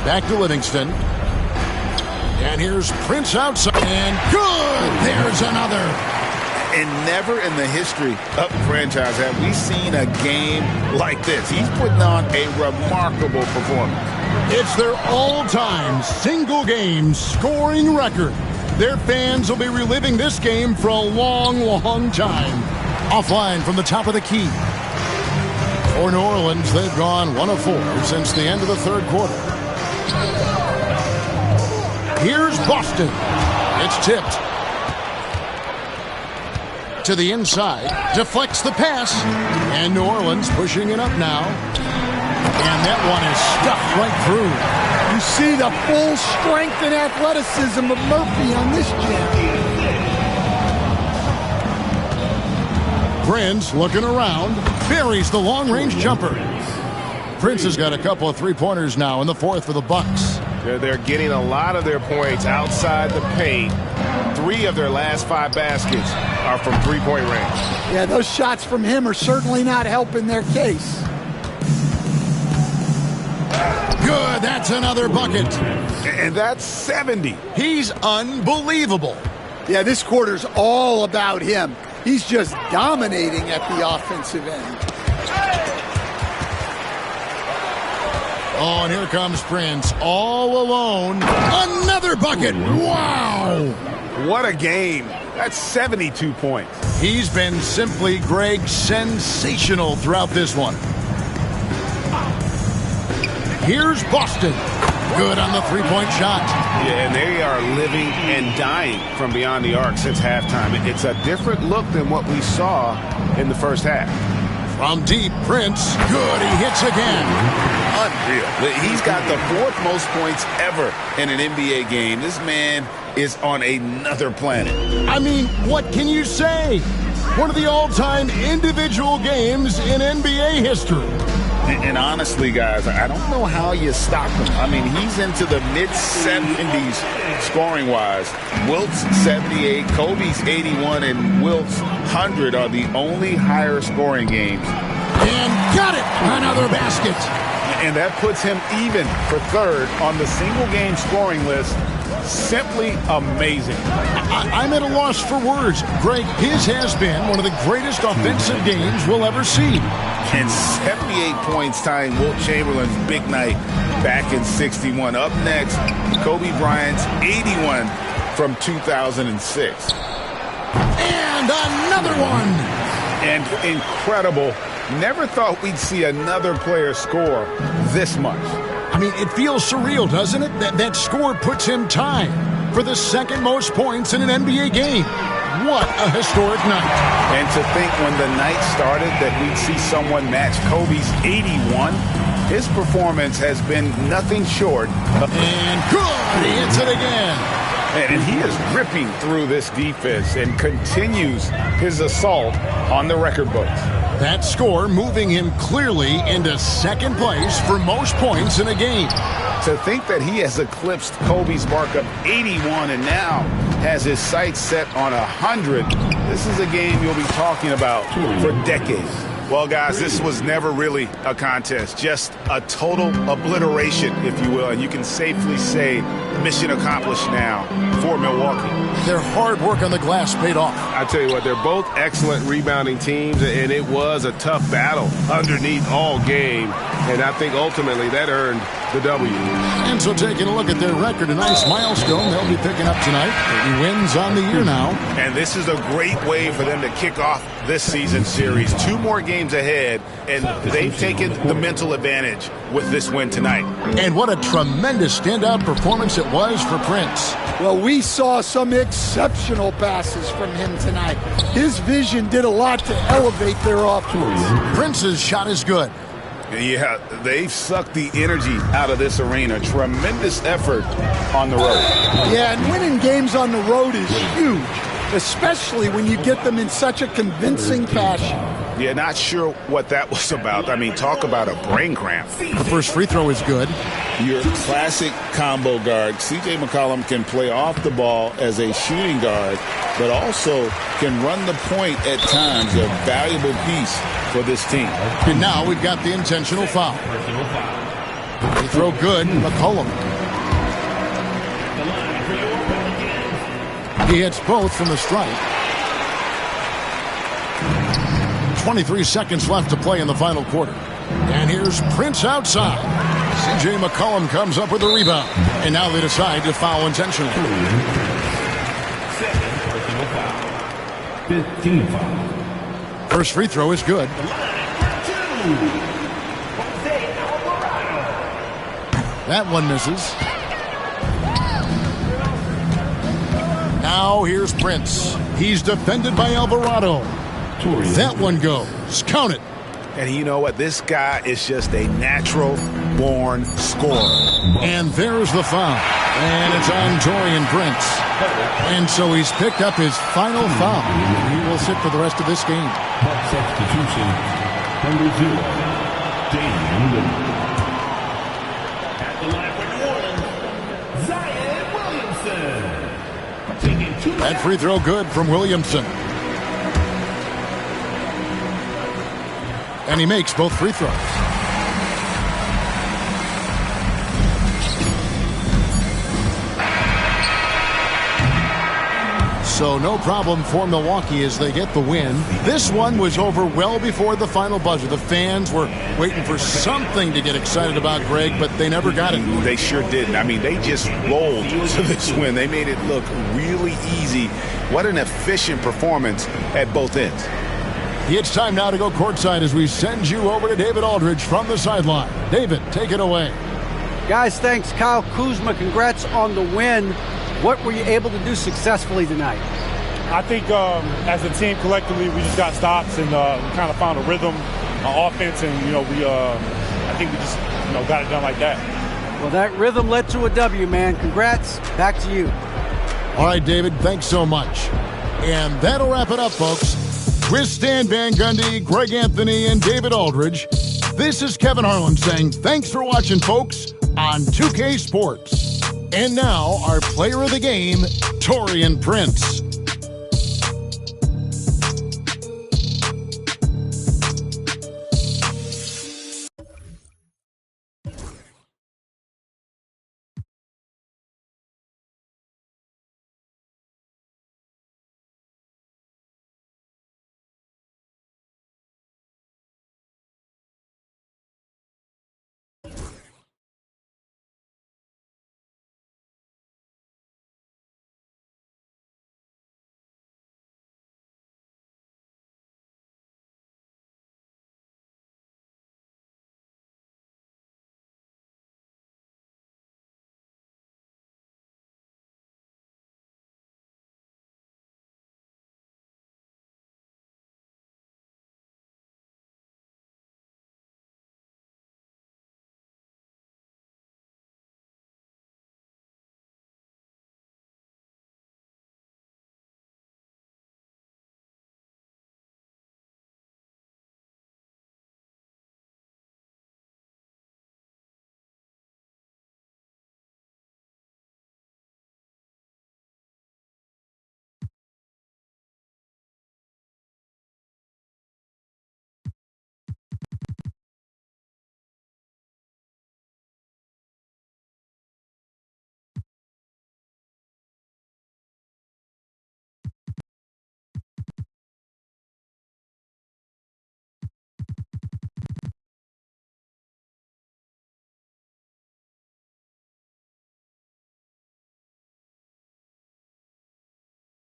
Back to Livingston. And here's Prince outside, and good! There's another. And never in the history of the franchise have we seen a game like this. He's putting on a remarkable performance. It's their all-time single-game scoring record. Their fans will be reliving this game for a long, long time. Offline from the top of the key. For New Orleans, they've gone 1 of 4 since the end of the third quarter. Here's Boston. It's tipped. To the inside, deflects the pass, and New Orleans pushing it up now. And that one is stuffed right through. You see the full strength and athleticism of Murphy on this jam. Prince looking around, buries the long-range jumper. Prince has got a couple of three-pointers now in the fourth for the Bucks. They're getting a lot of their points outside the paint. 3 of their last 5 baskets are from three-point range. Yeah, those shots from him are certainly not helping their case. Good, that's another bucket. And that's 70. He's unbelievable. Yeah, this quarter's all about him. He's just dominating at the offensive end. Oh, and here comes Prince, all alone. Another bucket. Wow. What a game. That's 72 points. He's been simply, Greg, sensational throughout this one. Here's Boston. Good on the three-point shot. Yeah, and they are living and dying from beyond the arc since halftime. It's a different look than what we saw in the first half. From deep, Prince. Good, he hits again. Unreal. He's got the 4th most points ever in an NBA game. This man is on another planet. I mean, what can you say? One of the all-time individual games in NBA history. And honestly, guys, I don't know how you stop him. I mean, he's into the mid-70s scoring-wise. Wilt's 78, Kobe's 81, and Wilt's 100 are the only higher scoring games. And got it! Another basket. And that puts him even for 3rd on the single-game scoring list. Simply amazing. I'm at a loss for words. Greg, his has been one of the greatest offensive games we'll ever see. And 78 points tying Wilt Chamberlain's big night back in 61. Up next, Kobe Bryant's 81 from 2006. And another one. And incredible. Never thought we'd see another player score this much. I mean, it feels surreal, doesn't it? That score puts him tied for the 2nd most points in an NBA game. What a historic night. And to think when the night started that we'd see someone match Kobe's 81, his performance has been nothing short of... And good! He hits it again. And he is ripping through this defense and continues his assault on the record books. That score moving him clearly into 2nd place for most points in a game. To think that he has eclipsed Kobe's mark of 81 and now has his sights set on 100, this is a game you'll be talking about for decades. Well, guys, this was never really a contest, just a total obliteration, if you will, and you can safely say mission accomplished now for Milwaukee. Their hard work on the glass paid off. I tell you what, they're both excellent rebounding teams, and it was a tough battle underneath all game, and I think ultimately that earned the W. And so taking a look at their record, a nice milestone they'll be picking up tonight. 30 wins on the year now. And this is a great way for them to kick off this season series. 2 more games ahead, and they've taken the mental advantage with this win tonight. And what a tremendous standout performance it was for Prince. Well, we saw some exceptional passes from him tonight. His vision did a lot to elevate their offense. Prince's shot is good. Yeah, they've sucked the energy out of this arena. Tremendous effort on the road. Yeah, and winning games on the road is huge, especially when you get them in such a convincing fashion. Yeah, not sure what that was about. I mean, talk about a brain cramp. The first free throw is good. Your classic combo guard. C.J. McCollum can play off the ball as a shooting guard, but also can run the point at times, a valuable piece for this team. And now we've got the intentional foul. Free throw good, McCollum. He hits both from the stripe. 23 seconds left to play in the final quarter. And here's Prince outside. C.J. McCollum comes up with a rebound. And now they decide to foul intentionally. 15 foul. First free throw is good. That one misses. Now here's Prince. He's defended by Alvarado. That one goes. Count it. And you know what? This guy is just a natural-born scorer. And there's the foul. And it's on Taurean Prince. And so he's picked up his final foul. He will sit for the rest of this game. Substitution. Number 0, Damian Lillard. At the line for New Orleans, Zion Williamson. That free throw good from Williamson. And he makes both free throws. So no problem for Milwaukee as they get the win. This one was over well before the final buzzer. The fans were waiting for something to get excited about, Greg, but they never got it. They sure didn't. I mean, they just rolled to this win. They made it look really easy. What an efficient performance at both ends. It's time now to go courtside as we send you over to David Aldridge from the sideline. David, take it away. Guys, thanks. Kyle Kuzma, congrats on the win. What were you able to do successfully tonight? I think as a team collectively, we just got stops and kind of found a rhythm. on offense, and I think we just got it done like that. Well, that rhythm led to a W, man. Congrats. Back to you. All right, David, thanks so much. And that'll wrap it up, folks. With Stan Van Gundy, Greg Anthony, and David Aldridge, this is Kevin Harlan saying thanks for watching, folks, on 2K Sports. And now, our player of the game, Taurean Prince.